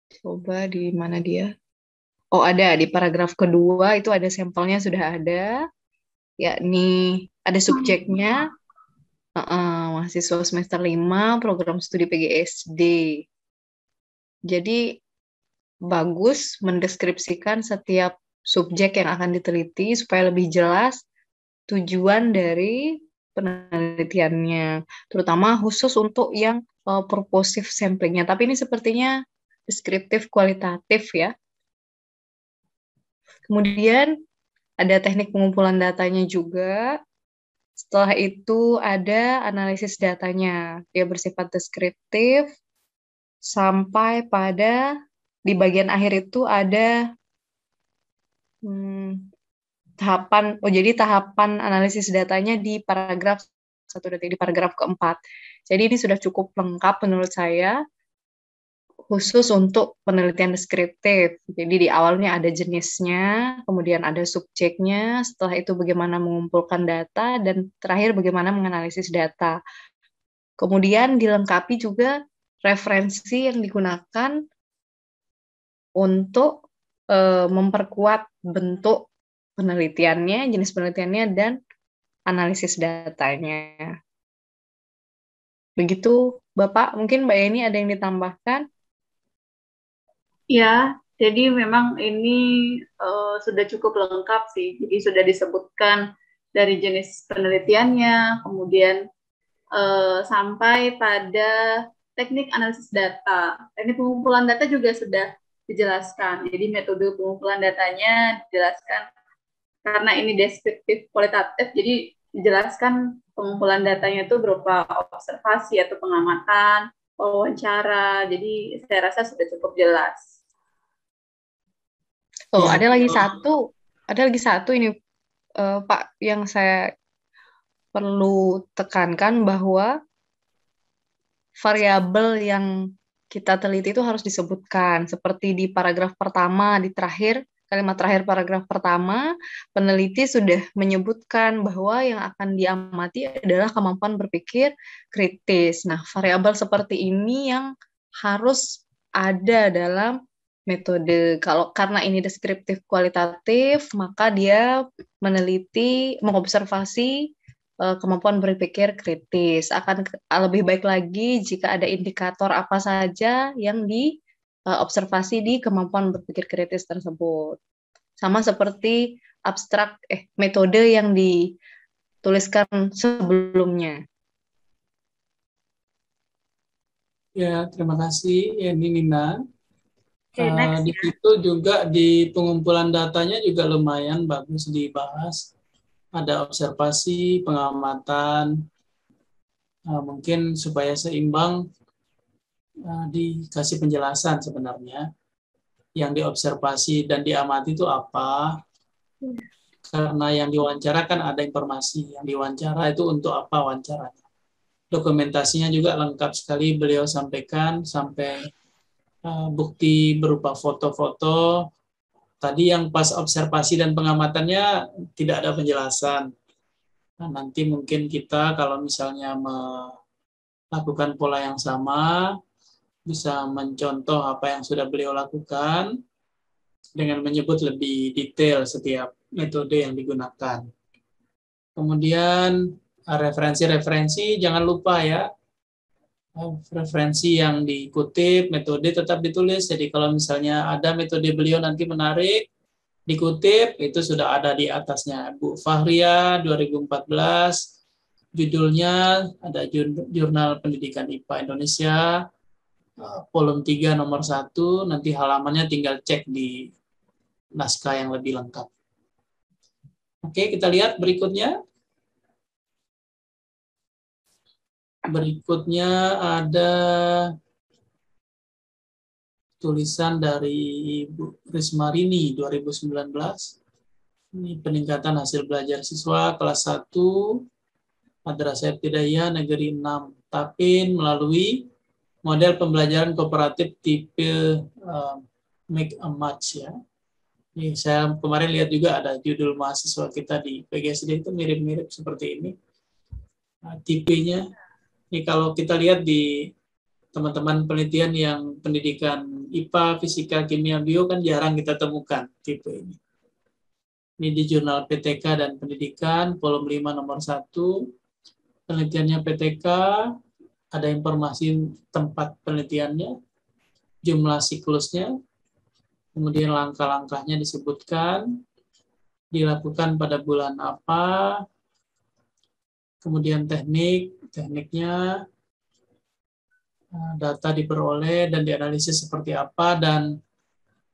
Coba di mana dia? Oh, ada di paragraf kedua itu ada sampelnya sudah ada, yakni ada subjeknya, mahasiswa semester 5 program studi PGSD. Jadi bagus mendeskripsikan setiap subjek yang akan diteliti supaya lebih jelas tujuan dari penelitiannya, terutama khusus untuk yang purposive samplingnya. Tapi ini sepertinya deskriptif kualitatif ya. Kemudian ada teknik pengumpulan datanya juga. Setelah itu ada analisis datanya. Dia bersifat deskriptif sampai pada di bagian akhir itu ada jadi tahapan analisis datanya di paragraf di paragraf keempat. Jadi ini sudah cukup lengkap menurut saya, khusus untuk penelitian deskriptif. Jadi di awalnya ada jenisnya, kemudian ada subjeknya, setelah itu bagaimana mengumpulkan data, dan terakhir bagaimana menganalisis data. Kemudian dilengkapi juga referensi yang digunakan untuk memperkuat bentuk penelitiannya, jenis penelitiannya, dan analisis datanya. Begitu, Bapak. Mungkin Mbak Yeni ada yang ditambahkan? Ya, jadi memang ini sudah cukup lengkap sih. Jadi sudah disebutkan dari jenis penelitiannya, kemudian sampai pada teknik analisis data. Teknik pengumpulan data juga sudah dijelaskan. Jadi metode pengumpulan datanya dijelaskan karena ini deskriptif kualitatif, jadi dijelaskan pengumpulan datanya itu berupa observasi atau pengamatan, wawancara. Jadi saya rasa sudah cukup jelas. Oh, ya. Ada lagi satu ini Pak, yang saya perlu tekankan bahwa variabel yang kita teliti itu harus disebutkan, seperti di paragraf pertama, di kalimat terakhir paragraf pertama, peneliti sudah menyebutkan bahwa yang akan diamati adalah kemampuan berpikir kritis. Nah, variabel seperti ini yang harus ada dalam metode. Karena ini deskriptif kualitatif, maka dia mengobservasi kemampuan berpikir kritis. Akan lebih baik lagi jika ada indikator apa saja yang diobservasi di kemampuan berpikir kritis tersebut. Sama seperti metode yang dituliskan sebelumnya. Ya, terima kasih Yeni Nina. Di situ juga di pengumpulan datanya juga lumayan bagus dibahas. Ada observasi, pengamatan, mungkin supaya seimbang dikasih penjelasan sebenarnya. Yang diobservasi dan diamati itu apa? Karena yang diwawancara kan ada informasi. Yang diwawancara itu untuk apa wawancaranya? Dokumentasinya juga lengkap sekali beliau sampaikan, sampai bukti berupa foto-foto. Tadi yang pas observasi dan pengamatannya tidak ada penjelasan. Nah, nanti mungkin kita kalau misalnya melakukan pola yang sama, bisa mencontoh apa yang sudah beliau lakukan dengan menyebut lebih detail setiap metode yang digunakan. Kemudian referensi-referensi jangan lupa ya, referensi yang dikutip, metode tetap ditulis. Jadi kalau misalnya ada metode beliau nanti menarik, dikutip, itu sudah ada di atasnya. Bu Fahria 2014, judulnya ada Jurnal Pendidikan IPA Indonesia, volume 3 nomor 1, nanti halamannya tinggal cek di naskah yang lebih lengkap. Oke, kita lihat berikutnya. Berikutnya ada tulisan dari Ibu Rismarini 2019. Ini peningkatan hasil belajar siswa kelas 1 Madrasah Ibtidaiyah Negeri 6 Tapin melalui model pembelajaran kooperatif tipe Make a Match ya. Ini saya kemarin lihat juga ada judul mahasiswa kita di PGSD itu mirip-mirip seperti ini. Nah, tipenya. Ini kalau kita lihat di teman-teman penelitian yang pendidikan IPA, Fisika, Kimia, Bio kan jarang kita temukan tipe ini. Ini di jurnal PTK dan Pendidikan, volume 5 nomor 1. Penelitiannya PTK, ada informasi tempat penelitiannya, jumlah siklusnya, kemudian langkah-langkahnya disebutkan, dilakukan pada bulan apa, kemudian tekniknya, data diperoleh dan dianalisis seperti apa, dan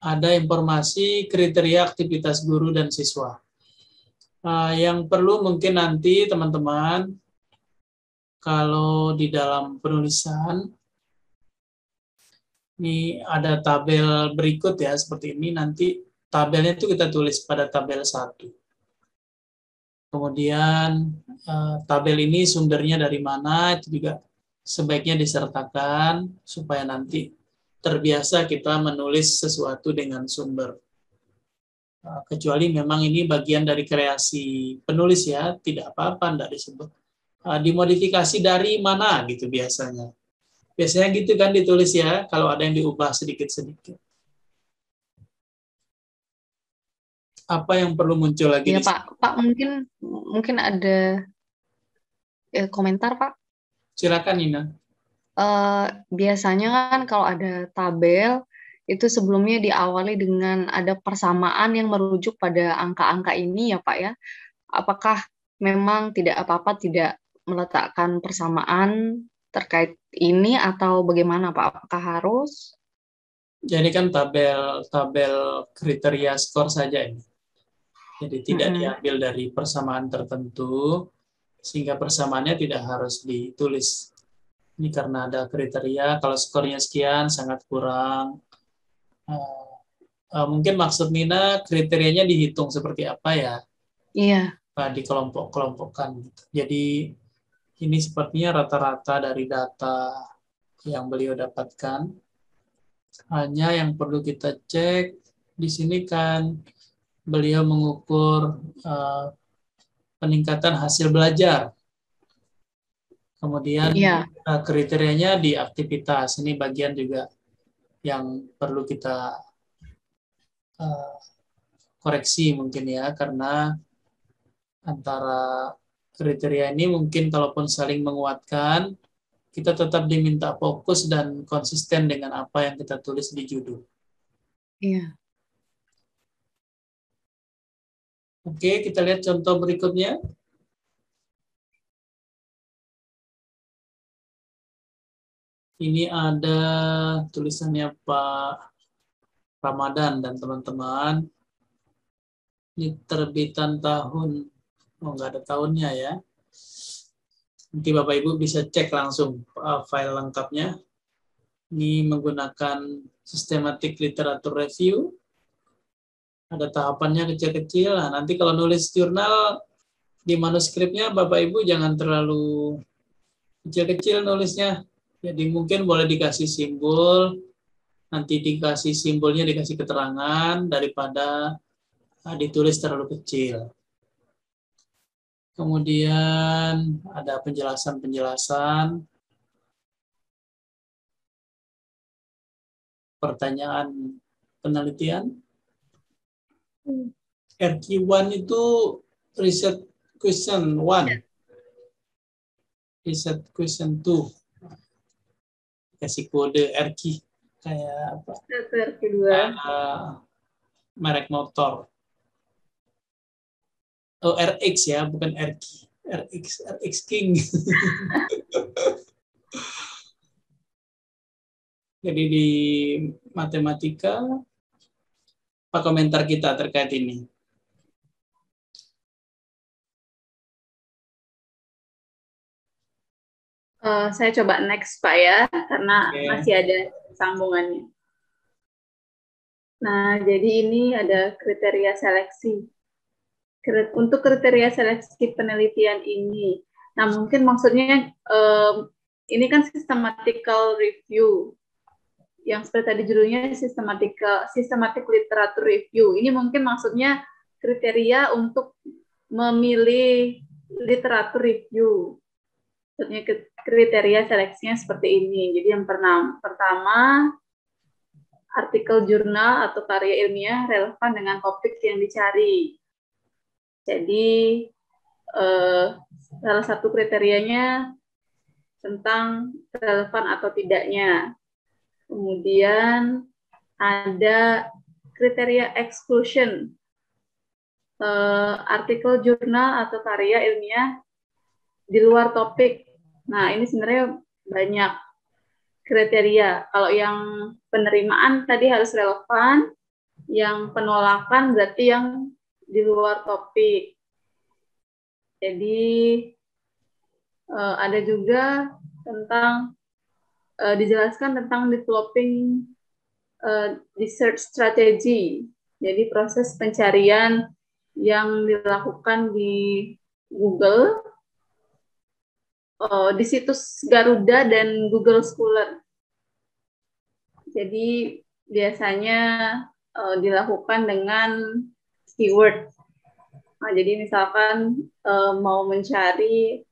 ada informasi kriteria aktivitas guru dan siswa. Yang perlu mungkin nanti teman-teman, kalau di dalam penulisan, ini ada tabel berikut ya, seperti ini. Nanti tabelnya itu kita tulis pada tabel 1. Kemudian tabel ini sumbernya dari mana, itu juga sebaiknya disertakan, supaya nanti terbiasa kita menulis sesuatu dengan sumber. Kecuali memang ini bagian dari kreasi penulis ya, tidak apa-apa, tidak disebut. Dimodifikasi dari mana gitu biasanya. Biasanya gitu kan ditulis ya, kalau ada yang diubah sedikit-sedikit. Apa yang perlu muncul lagi Ya di Pak, Pak mungkin ada komentar Pak. Silakan Nina. Biasanya kan kalau ada tabel itu sebelumnya diawali dengan ada persamaan yang merujuk pada angka-angka ini ya Pak ya. Apakah memang tidak apa-apa tidak meletakkan persamaan terkait ini atau bagaimana Pak? Apakah harus? Jadi kan tabel kriteria skor saja ini. Jadi tidak diambil dari persamaan tertentu, sehingga persamaannya tidak harus ditulis. Ini karena ada kriteria, kalau skornya sekian sangat kurang. Mungkin maksud Nina kriterianya dihitung seperti apa ya? Iya. Dikelompok-kelompokkan. Jadi ini sepertinya rata-rata dari data yang beliau dapatkan. Hanya yang perlu kita cek di sini kan beliau mengukur peningkatan hasil belajar. Kemudian kriterianya di aktivitas. Ini bagian juga yang perlu kita koreksi mungkin ya, karena antara kriteria ini mungkin kalaupun saling menguatkan, kita tetap diminta fokus dan konsisten dengan apa yang kita tulis di judul. Iya. Oke, kita lihat contoh berikutnya. Ini ada tulisannya Pak Ramadan dan teman-teman. Ini terbitan tahun, nggak ada tahunnya ya. Nanti Bapak Ibu bisa cek langsung file lengkapnya. Ini menggunakan systematic literature review. Ada tahapannya kecil-kecil. Nah, nanti kalau nulis jurnal di manuskripnya, Bapak Ibu jangan terlalu kecil-kecil nulisnya. Jadi mungkin boleh dikasih simbol, nanti dikasih simbolnya, dikasih keterangan, daripada ditulis terlalu kecil. Kemudian ada penjelasan-penjelasan, pertanyaan penelitian. RQ1 itu Research Question 1. Research Question 2. Kasih kode RQ. Kayak apa? RQ2. Merek motor. Oh, RX ya, bukan RQ. RX King. Jadi di matematika, apa komentar kita terkait ini? Saya coba next Pak ya, karena masih ada sambungannya. Nah, jadi ini ada kriteria seleksi. Untuk kriteria seleksi penelitian ini, nah mungkin maksudnya ini kan systematical review, yang seperti tadi judulnya systematic literature review. Ini mungkin maksudnya kriteria untuk memilih literatur review. Maksudnya kriteria seleksinya seperti ini. Jadi yang pertama, artikel jurnal atau karya ilmiah relevan dengan topik yang dicari. Jadi salah satu kriterianya tentang relevan atau tidaknya. Kemudian ada kriteria exclusion, artikel jurnal atau karya ilmiah di luar topik. Nah, ini sebenarnya banyak kriteria. Kalau yang penerimaan tadi harus relevan, Yang penolakan berarti yang di luar topik. Jadi ada juga tentang dijelaskan tentang developing research strategy. Jadi proses pencarian yang dilakukan di Google, di situs Garuda dan Google Scholar. Jadi biasanya dilakukan dengan keyword. Nah, jadi misalkan mau mencari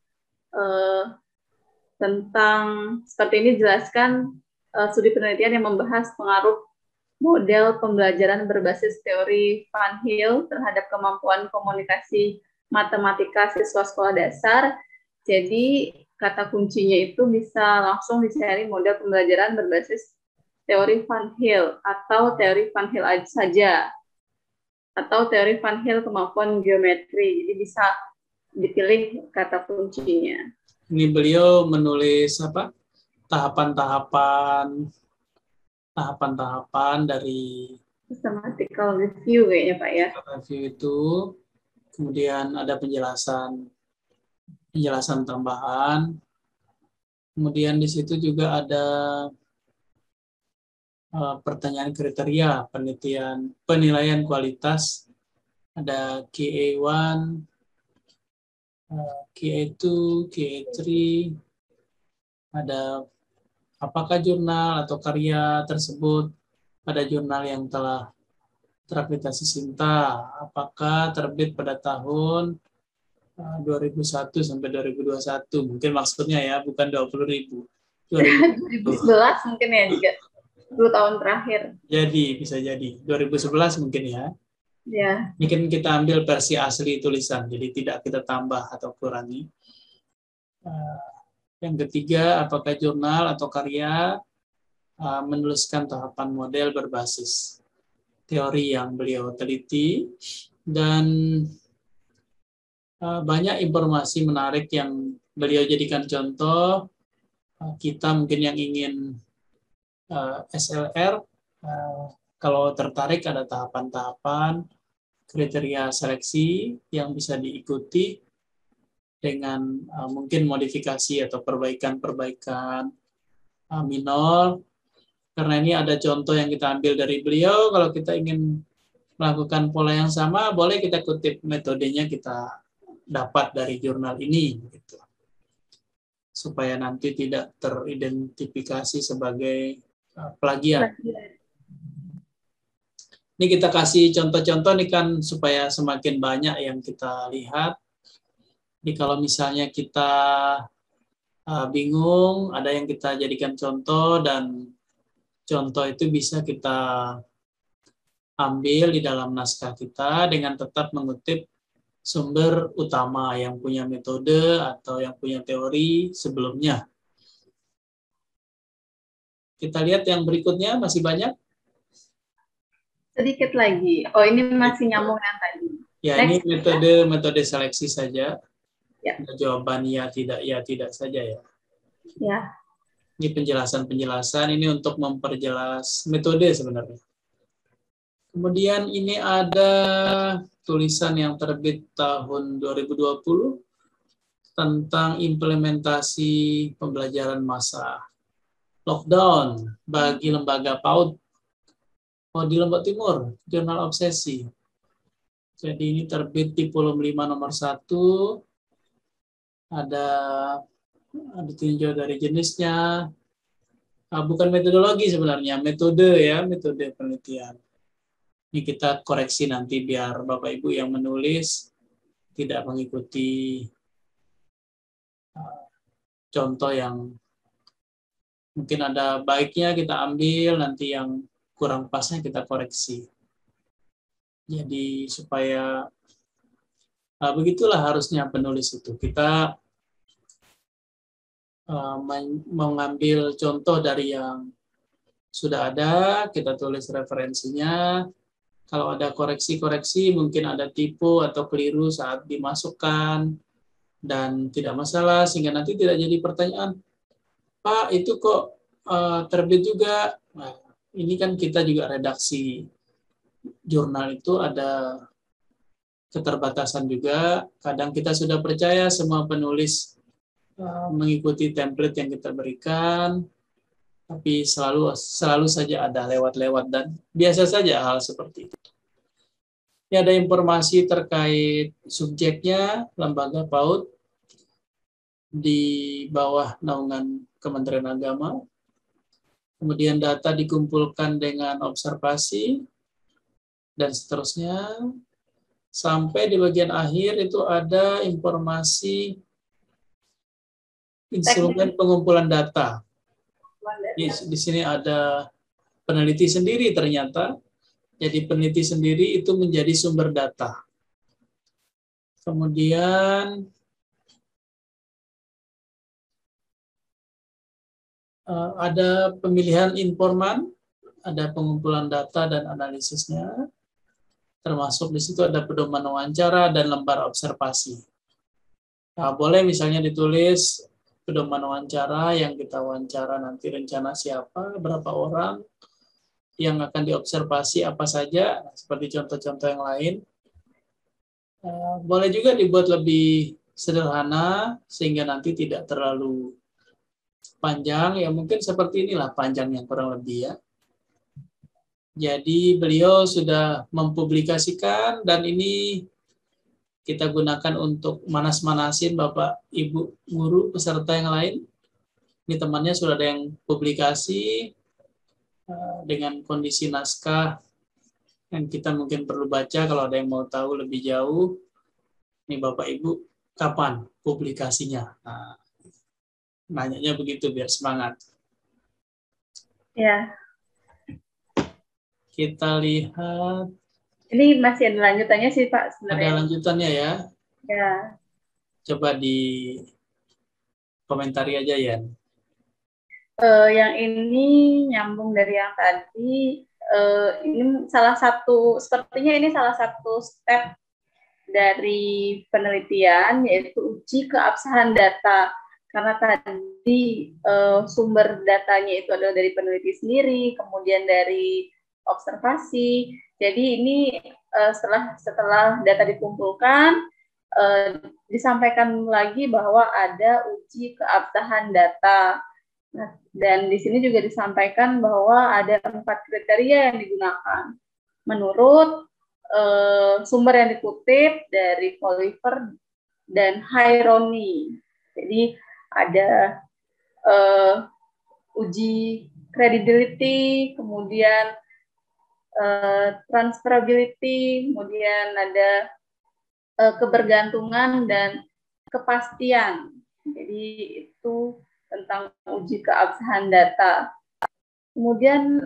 tentang, seperti ini dijelaskan studi penelitian yang membahas pengaruh model pembelajaran berbasis teori Van Hill terhadap kemampuan komunikasi matematika siswa sekolah dasar. Jadi kata kuncinya itu bisa langsung dicari model pembelajaran berbasis teori Van Hill atau teori Van Hill saja, atau teori Van Hill kemampuan geometri. Jadi bisa dipilih kata kuncinya. Ini beliau menulis apa? Tahapan-tahapan dari Systematical review kayaknya Pak ya. Review itu, kemudian ada penjelasan tambahan. Kemudian di situ juga ada pertanyaan kriteria penilaian kualitas, ada QA1, QA2, QA3, ada apakah jurnal atau karya tersebut pada jurnal yang telah terakreditasi SINTA, apakah terbit pada tahun 2001 sampai 2021, mungkin maksudnya ya, bukan 20.000. 2011 mungkin ya juga. 10 tahun terakhir. Jadi, bisa jadi. 2011 mungkin ya. Ya. Mungkin kita ambil versi asli tulisan, jadi tidak kita tambah atau kurangi. Yang ketiga, apakah jurnal atau karya menuliskan tahapan model berbasis teori yang beliau teliti, dan banyak informasi menarik yang beliau jadikan contoh. Kita mungkin yang ingin SLR, kalau tertarik ada tahapan-tahapan kriteria seleksi yang bisa diikuti dengan mungkin modifikasi atau perbaikan minor. Karena ini ada contoh yang kita ambil dari beliau, kalau kita ingin melakukan pola yang sama, boleh kita kutip metodenya, kita dapat dari jurnal ini, gitu. Supaya nanti tidak teridentifikasi sebagai plagiat. Ini kita kasih contoh-contoh nih kan, supaya semakin banyak yang kita lihat. Jadi kalau misalnya kita bingung, ada yang kita jadikan contoh, dan contoh itu bisa kita ambil di dalam naskah kita dengan tetap mengutip sumber utama yang punya metode atau yang punya teori sebelumnya. Kita lihat yang berikutnya, masih banyak. Sedikit lagi. Oh, ini masih nyambung yang tadi. Ya, next, ini metode seleksi saja. Ya. Jawaban ya tidak saja ya. Ya. Ini penjelasan ini untuk memperjelas metode sebenarnya. Kemudian ini ada tulisan yang terbit tahun 2020 tentang implementasi pembelajaran massa lockdown bagi lembaga PAUD di Lombok Timur, Jurnal Obsesi. Jadi ini terbit di Volume 5 nomor 1. Ada ditinjau dari jenisnya. Bukan metodologi sebenarnya, metode penelitian. Ini kita koreksi nanti biar Bapak Ibu yang menulis tidak mengikuti contoh yang mungkin ada baiknya kita ambil, nanti yang kurang pasnya kita koreksi. Jadi supaya begitulah harusnya penulis itu. Kita mengambil contoh dari yang sudah ada, kita tulis referensinya. Kalau ada koreksi-koreksi, mungkin ada tipu atau keliru saat dimasukkan, dan tidak masalah, sehingga nanti tidak jadi pertanyaan, Pak, itu kok terbit juga. Nah, ini kan kita juga redaksi jurnal itu ada keterbatasan juga. Kadang kita sudah percaya semua penulis mengikuti template yang kita berikan, tapi selalu saja ada lewat-lewat dan biasa saja hal seperti itu. Ini ada informasi terkait subjeknya, lembaga PAUD di bawah naungan Kementerian Agama. Kemudian data dikumpulkan dengan observasi, dan seterusnya. Sampai di bagian akhir itu ada informasi instrumen pengumpulan data. Di sini ada peneliti sendiri ternyata. Jadi peneliti sendiri itu menjadi sumber data. Kemudian ada pemilihan informan, ada pengumpulan data dan analisisnya. Termasuk di situ ada pedoman wawancara dan lembar observasi. Nah, boleh misalnya ditulis pedoman wawancara yang kita wawancara nanti rencana siapa, berapa orang, yang akan diobservasi apa saja, seperti contoh-contoh yang lain. Boleh juga dibuat lebih sederhana sehingga nanti tidak terlalu panjang, ya mungkin seperti inilah panjangnya kurang lebih ya. Jadi beliau sudah mempublikasikan dan ini kita gunakan untuk manas-manasin Bapak, Ibu, guru, peserta yang lain. Ini temannya sudah ada yang publikasi dengan kondisi naskah yang kita mungkin perlu baca kalau ada yang mau tahu lebih jauh. Ini Bapak, Ibu, kapan publikasinya? Nah, nanyanya begitu biar semangat. Ya. Kita lihat. Ini masih ada lanjutannya sih Pak sebenarnya. Ada lanjutannya ya. Ya. Coba di komentari aja ya. Yang ini nyambung dari yang tadi. Ini sepertinya ini salah satu step dari penelitian, yaitu uji keabsahan data. Karena tadi sumber datanya itu adalah dari peneliti sendiri, kemudian dari observasi. Jadi ini setelah data dikumpulkan, disampaikan lagi bahwa ada uji keabsahan data. Nah, dan di sini juga disampaikan bahwa ada 4 kriteria yang digunakan. Menurut sumber yang dikutip dari Oliver dan Haironi. Jadi ada uji credibility, kemudian transferability, kemudian ada kebergantungan dan kepastian. Jadi itu tentang uji keabsahan data. Kemudian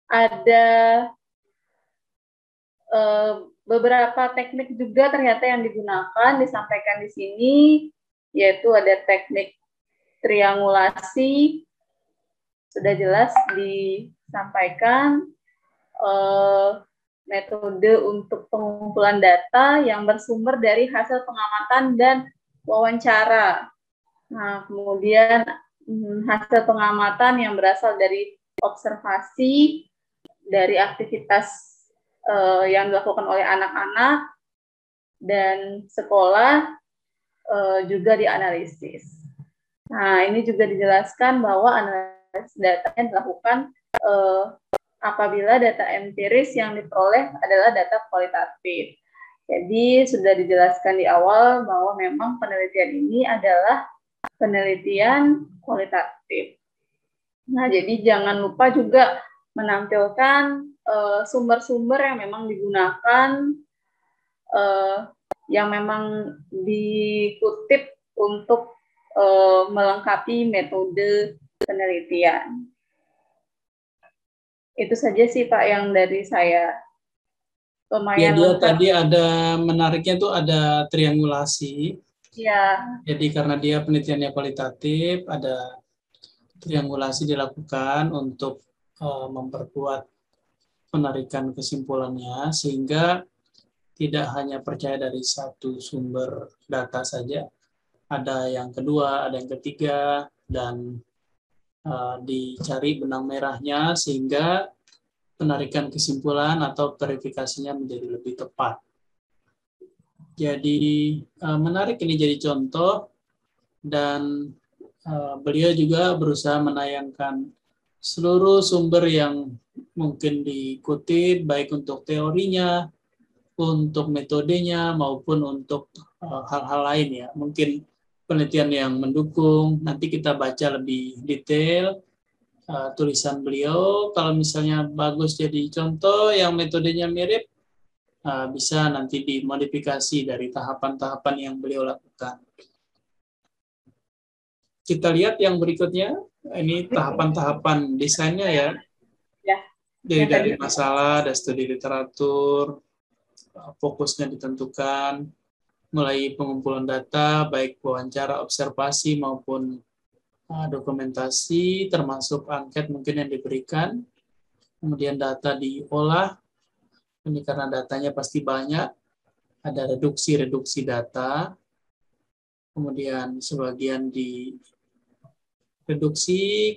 ada beberapa teknik juga ternyata yang digunakan, disampaikan di sini, yaitu ada teknik triangulasi, sudah jelas disampaikan, metode untuk pengumpulan data yang bersumber dari hasil pengamatan dan wawancara. Nah, kemudian hasil pengamatan yang berasal dari observasi, dari aktivitas yang dilakukan oleh anak-anak dan sekolah juga dianalisis. Nah, ini juga dijelaskan bahwa analisis data yang dilakukan apabila data empiris yang diperoleh adalah data kualitatif. Jadi sudah dijelaskan di awal bahwa memang penelitian ini adalah penelitian kualitatif. Nah, jadi jangan lupa juga menampilkan sumber-sumber yang memang digunakan, yang memang dikutip untuk melengkapi metode penelitian. Itu saja sih Pak yang dari saya. Ya, dia tadi ada menariknya tuh ada triangulasi. Ya. Jadi karena dia penelitiannya kualitatif, ada triangulasi dilakukan untuk memperkuat penarikan kesimpulannya, sehingga tidak hanya percaya dari satu sumber data saja, ada yang kedua, ada yang ketiga, dan dicari benang merahnya sehingga penarikan kesimpulan atau verifikasinya menjadi lebih tepat. Jadi menarik ini jadi contoh, dan beliau juga berusaha menayangkan seluruh sumber yang mungkin dikutip, baik untuk teorinya, untuk metodenya, maupun untuk hal-hal lain ya. Mungkin penelitian yang mendukung, nanti kita baca lebih detail tulisan beliau. Kalau misalnya bagus jadi contoh, yang metodenya mirip, bisa nanti dimodifikasi dari tahapan-tahapan yang beliau lakukan. Kita lihat yang berikutnya, ini tahapan-tahapan desainnya ya. Ya. Jadi dari masalah, ada studi literatur, fokusnya ditentukan, mulai pengumpulan data, baik wawancara, observasi, maupun dokumentasi, termasuk angket mungkin yang diberikan. Kemudian data diolah, ini karena datanya pasti banyak, ada reduksi data, kemudian sebagian direduksi,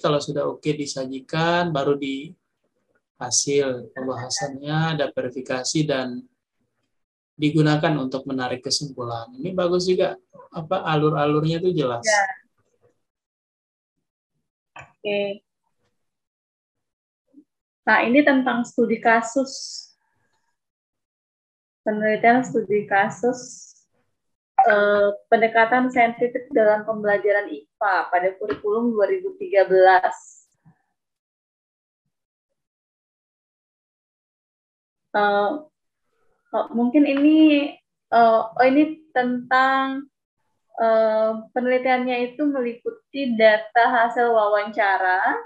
kalau sudah oke disajikan, baru di hasil pembahasannya ada verifikasi dan digunakan untuk menarik kesimpulan. Ini bagus juga, alur-alurnya itu jelas. Ya. Oke. Nah, ini tentang studi kasus. Penelitian studi kasus pendekatan saintifik dalam pembelajaran IPA pada kurikulum 2013. Mungkin ini tentang penelitiannya itu meliputi data hasil wawancara,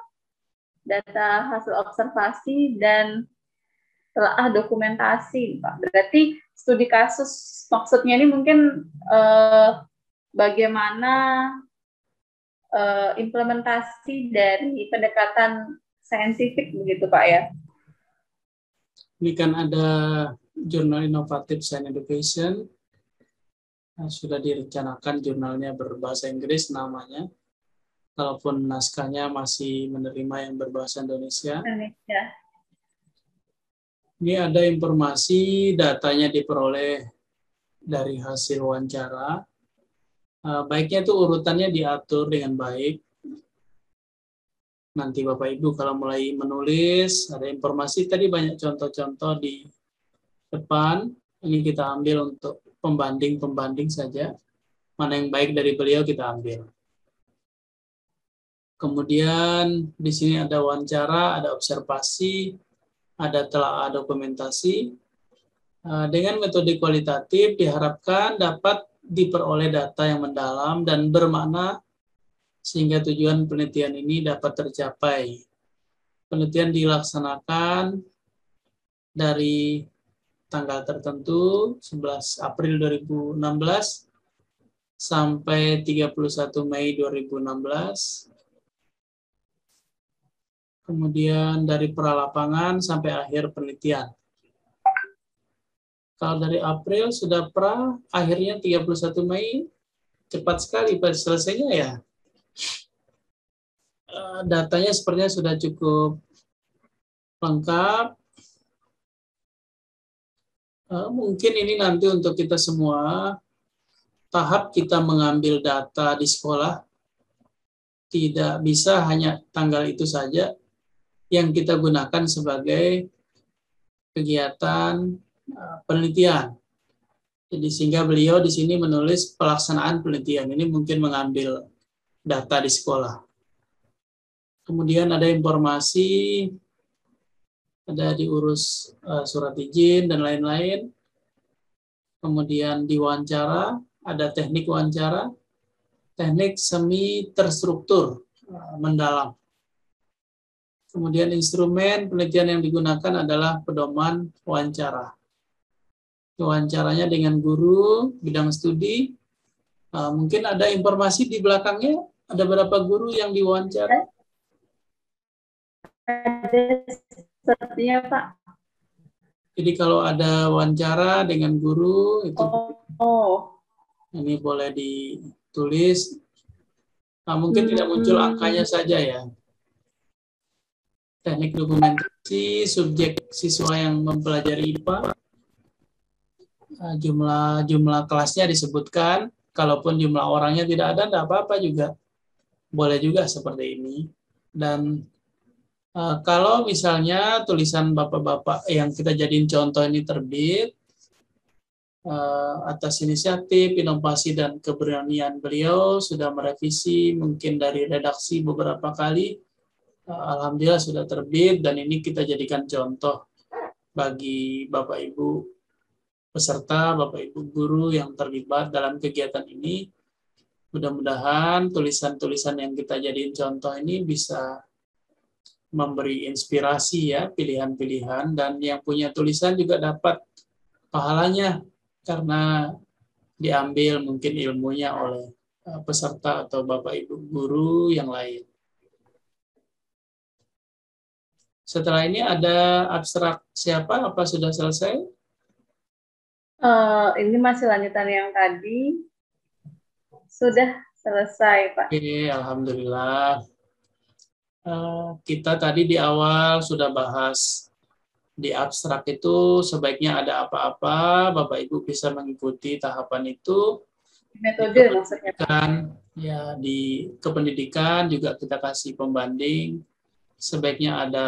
data hasil observasi, dan telah dokumentasi, Pak. Berarti studi kasus maksudnya ini mungkin bagaimana implementasi dari pendekatan saintifik begitu, Pak ya? Ini kan ada jurnal inovatif Science Education, sudah direncanakan jurnalnya berbahasa Inggris namanya, kalaupun naskahnya masih menerima yang berbahasa Indonesia. Ini ada informasi, datanya diperoleh dari hasil wawancara. Baiknya itu urutannya diatur dengan baik. Nanti Bapak Ibu kalau mulai menulis, ada informasi, tadi banyak contoh-contoh di depan. Ini kita ambil untuk pembanding-pembanding saja. Mana yang baik dari beliau kita ambil. Kemudian di sini ada wawancara, ada observasi, ada telah dokumentasi. Dengan metode kualitatif diharapkan dapat diperoleh data yang mendalam dan bermakna sehingga tujuan penelitian ini dapat tercapai. Penelitian dilaksanakan dari tanggal tertentu 11 April 2016 sampai 31 Mei 2016. Kemudian dari pralapangan sampai akhir penelitian. Kalau dari April sudah akhirnya 31 Mei, cepat sekali selesainya ya. Datanya sepertinya sudah cukup lengkap. Mungkin ini nanti untuk kita semua, tahap kita mengambil data di sekolah, tidak bisa hanya tanggal itu saja yang kita gunakan sebagai kegiatan penelitian. Jadi sehingga beliau di sini menulis pelaksanaan penelitian. Ini mungkin mengambil data di sekolah. Kemudian ada informasi, ada diurus surat izin dan lain-lain. Kemudian diwawancara, ada teknik wawancara, teknik semi terstruktur mendalam. Kemudian instrumen penelitian yang digunakan adalah pedoman wawancara. Wawancaranya dengan guru bidang studi. Mungkin ada informasi di belakangnya, ada berapa guru yang diwawancara? Ada sepertinya, Pak. Jadi kalau ada wawancara dengan guru, itu ini boleh ditulis. Mungkin tidak muncul angkanya saja ya. Teknik dokumentasi si subjek siswa yang mempelajari IPA, jumlah kelasnya disebutkan. Kalaupun jumlah orangnya tidak ada, tidak apa-apa juga. Boleh juga seperti ini. Dan kalau misalnya tulisan bapak-bapak yang kita jadiin contoh ini terbit, atas inisiatif, inovasi, dan keberanian beliau sudah merevisi mungkin dari redaksi beberapa kali, alhamdulillah sudah terbit, dan ini kita jadikan contoh bagi Bapak Ibu peserta, Bapak Ibu guru yang terlibat dalam kegiatan ini. Mudah-mudahan tulisan-tulisan yang kita jadiin contoh ini bisa memberi inspirasi ya, pilihan-pilihan, dan yang punya tulisan juga dapat pahalanya karena diambil mungkin ilmunya oleh peserta atau Bapak Ibu guru yang lain. Setelah ini ada abstrak siapa? Apa sudah selesai? Ini masih lanjutan yang tadi. Sudah selesai, Pak. Oke, alhamdulillah. Kita tadi di awal sudah bahas di abstrak itu sebaiknya ada apa-apa, Bapak Ibu bisa mengikuti tahapan itu. Metode maksudnya. Ya, di kependidikan juga kita kasih pembanding. Sebaiknya ada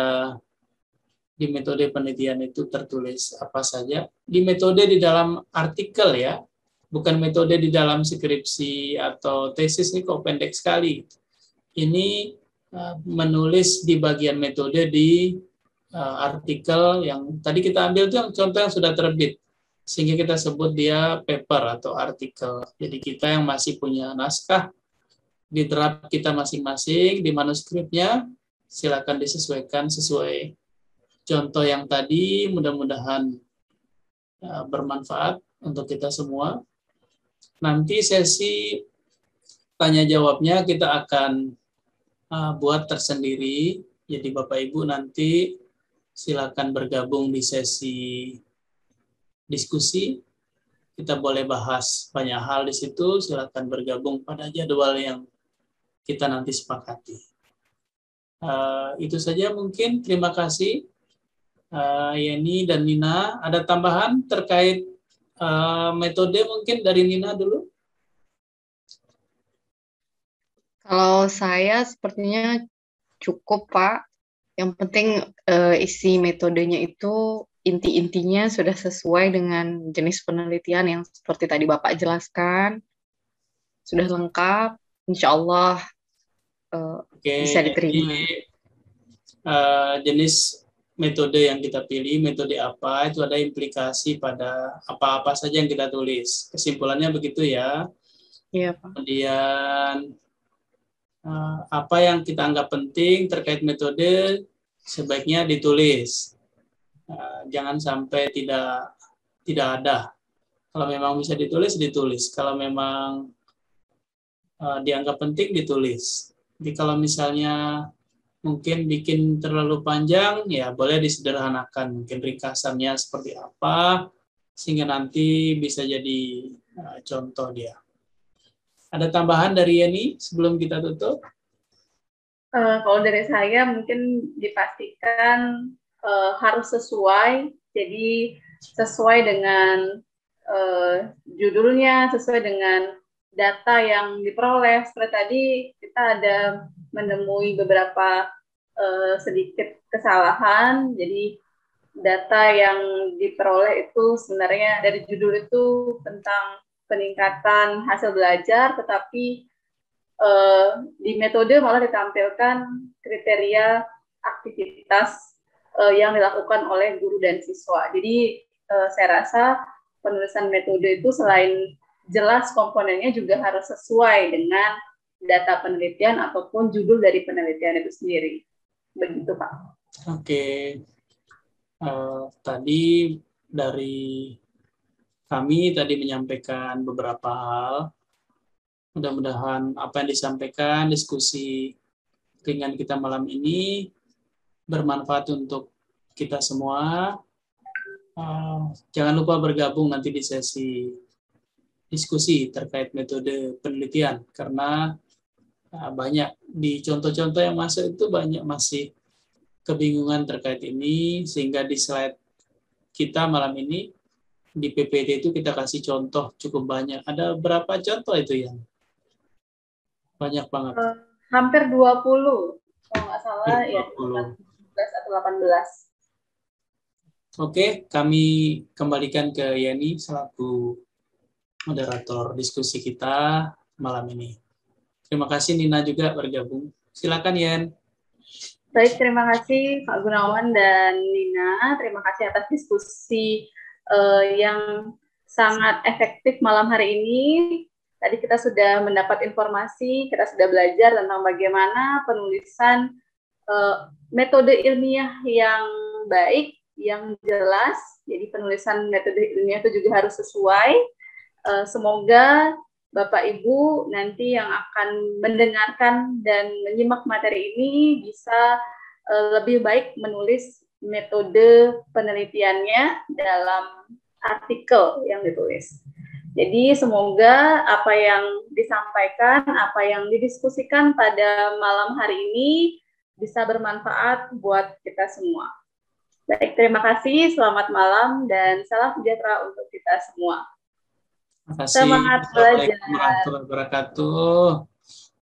di metode penelitian itu tertulis apa saja. Di metode di dalam artikel ya, bukan metode di dalam skripsi atau tesis, ini kok pendek sekali. Ini menulis di bagian metode di artikel yang tadi kita ambil itu yang contoh yang sudah terbit, sehingga kita sebut dia paper atau artikel. Jadi kita yang masih punya naskah di draft kita masing-masing di manuskripnya, silakan disesuaikan sesuai contoh yang tadi. Mudah-mudahan bermanfaat untuk kita semua. Nanti sesi tanya jawabnya kita akan buat tersendiri. Jadi Bapak Ibu nanti silakan bergabung di sesi diskusi. Kita boleh bahas banyak hal di situ. Silakan bergabung pada jadwal yang kita nanti sepakati. Itu saja mungkin. Terima kasih Yeni dan Nina. Ada tambahan terkait metode mungkin dari Nina dulu? Kalau saya sepertinya cukup, Pak. Yang penting isi metodenya itu inti-intinya sudah sesuai dengan jenis penelitian yang seperti tadi Bapak jelaskan. Sudah lengkap, insya Allah bisa diterima. Jadi, jenis metode yang kita pilih, metode apa, itu ada implikasi pada apa-apa saja yang kita tulis. Kesimpulannya begitu ya. Iya, Pak. Kemudian apa yang kita anggap penting terkait metode sebaiknya ditulis. Jangan sampai tidak ada. Kalau memang bisa ditulis, ditulis. Kalau memang dianggap penting, ditulis. Jadi kalau misalnya mungkin bikin terlalu panjang, ya boleh disederhanakan. Mungkin ringkasannya seperti apa, sehingga nanti bisa jadi contoh dia. Ada tambahan dari Yeni sebelum kita tutup? Kalau dari saya mungkin dipastikan harus sesuai, jadi sesuai dengan judulnya, sesuai dengan data yang diperoleh. Seperti tadi kita ada menemui beberapa sedikit kesalahan, jadi data yang diperoleh itu sebenarnya dari judul itu tentang peningkatan hasil belajar, tetapi di metode malah ditampilkan kriteria aktivitas yang dilakukan oleh guru dan siswa. Jadi saya rasa penulisan metode itu selain jelas komponennya juga harus sesuai dengan data penelitian ataupun judul dari penelitian itu sendiri. Begitu, Pak. Oke. Tadi dari kami tadi menyampaikan beberapa hal. Mudah-mudahan apa yang disampaikan, diskusi ringan kita malam ini bermanfaat untuk kita semua. Jangan lupa bergabung nanti di sesi diskusi terkait metode penelitian, karena banyak di contoh-contoh yang masuk itu banyak masih kebingungan terkait ini, sehingga di slide kita malam ini di PPT itu kita kasih contoh cukup banyak. Ada berapa contoh itu yang banyak banget? Hampir 20, kalau nggak salah ya 20. 17 atau 18. Oke, kami kembalikan ke Yeni selaku moderator diskusi kita malam ini. Terima kasih Nina juga bergabung. Silakan Yen. Baik, terima kasih Pak Gunawan dan Nina. Terima kasih atas diskusi yang sangat efektif malam hari ini. Tadi kita sudah mendapat informasi, kita sudah belajar tentang bagaimana penulisan metode ilmiah yang baik, yang jelas. Jadi penulisan metode ilmiah itu juga harus sesuai. Semoga Bapak Ibu nanti yang akan mendengarkan dan menyimak materi ini bisa lebih baik menulis metode penelitiannya dalam artikel yang ditulis. Jadi semoga apa yang disampaikan, apa yang didiskusikan pada malam hari ini bisa bermanfaat buat kita semua. Baik, terima kasih, selamat malam, dan salam sejahtera untuk kita semua. Terima kasih. Semangat belajar. Assalamualaikum warahmatullahi wabarakatuh.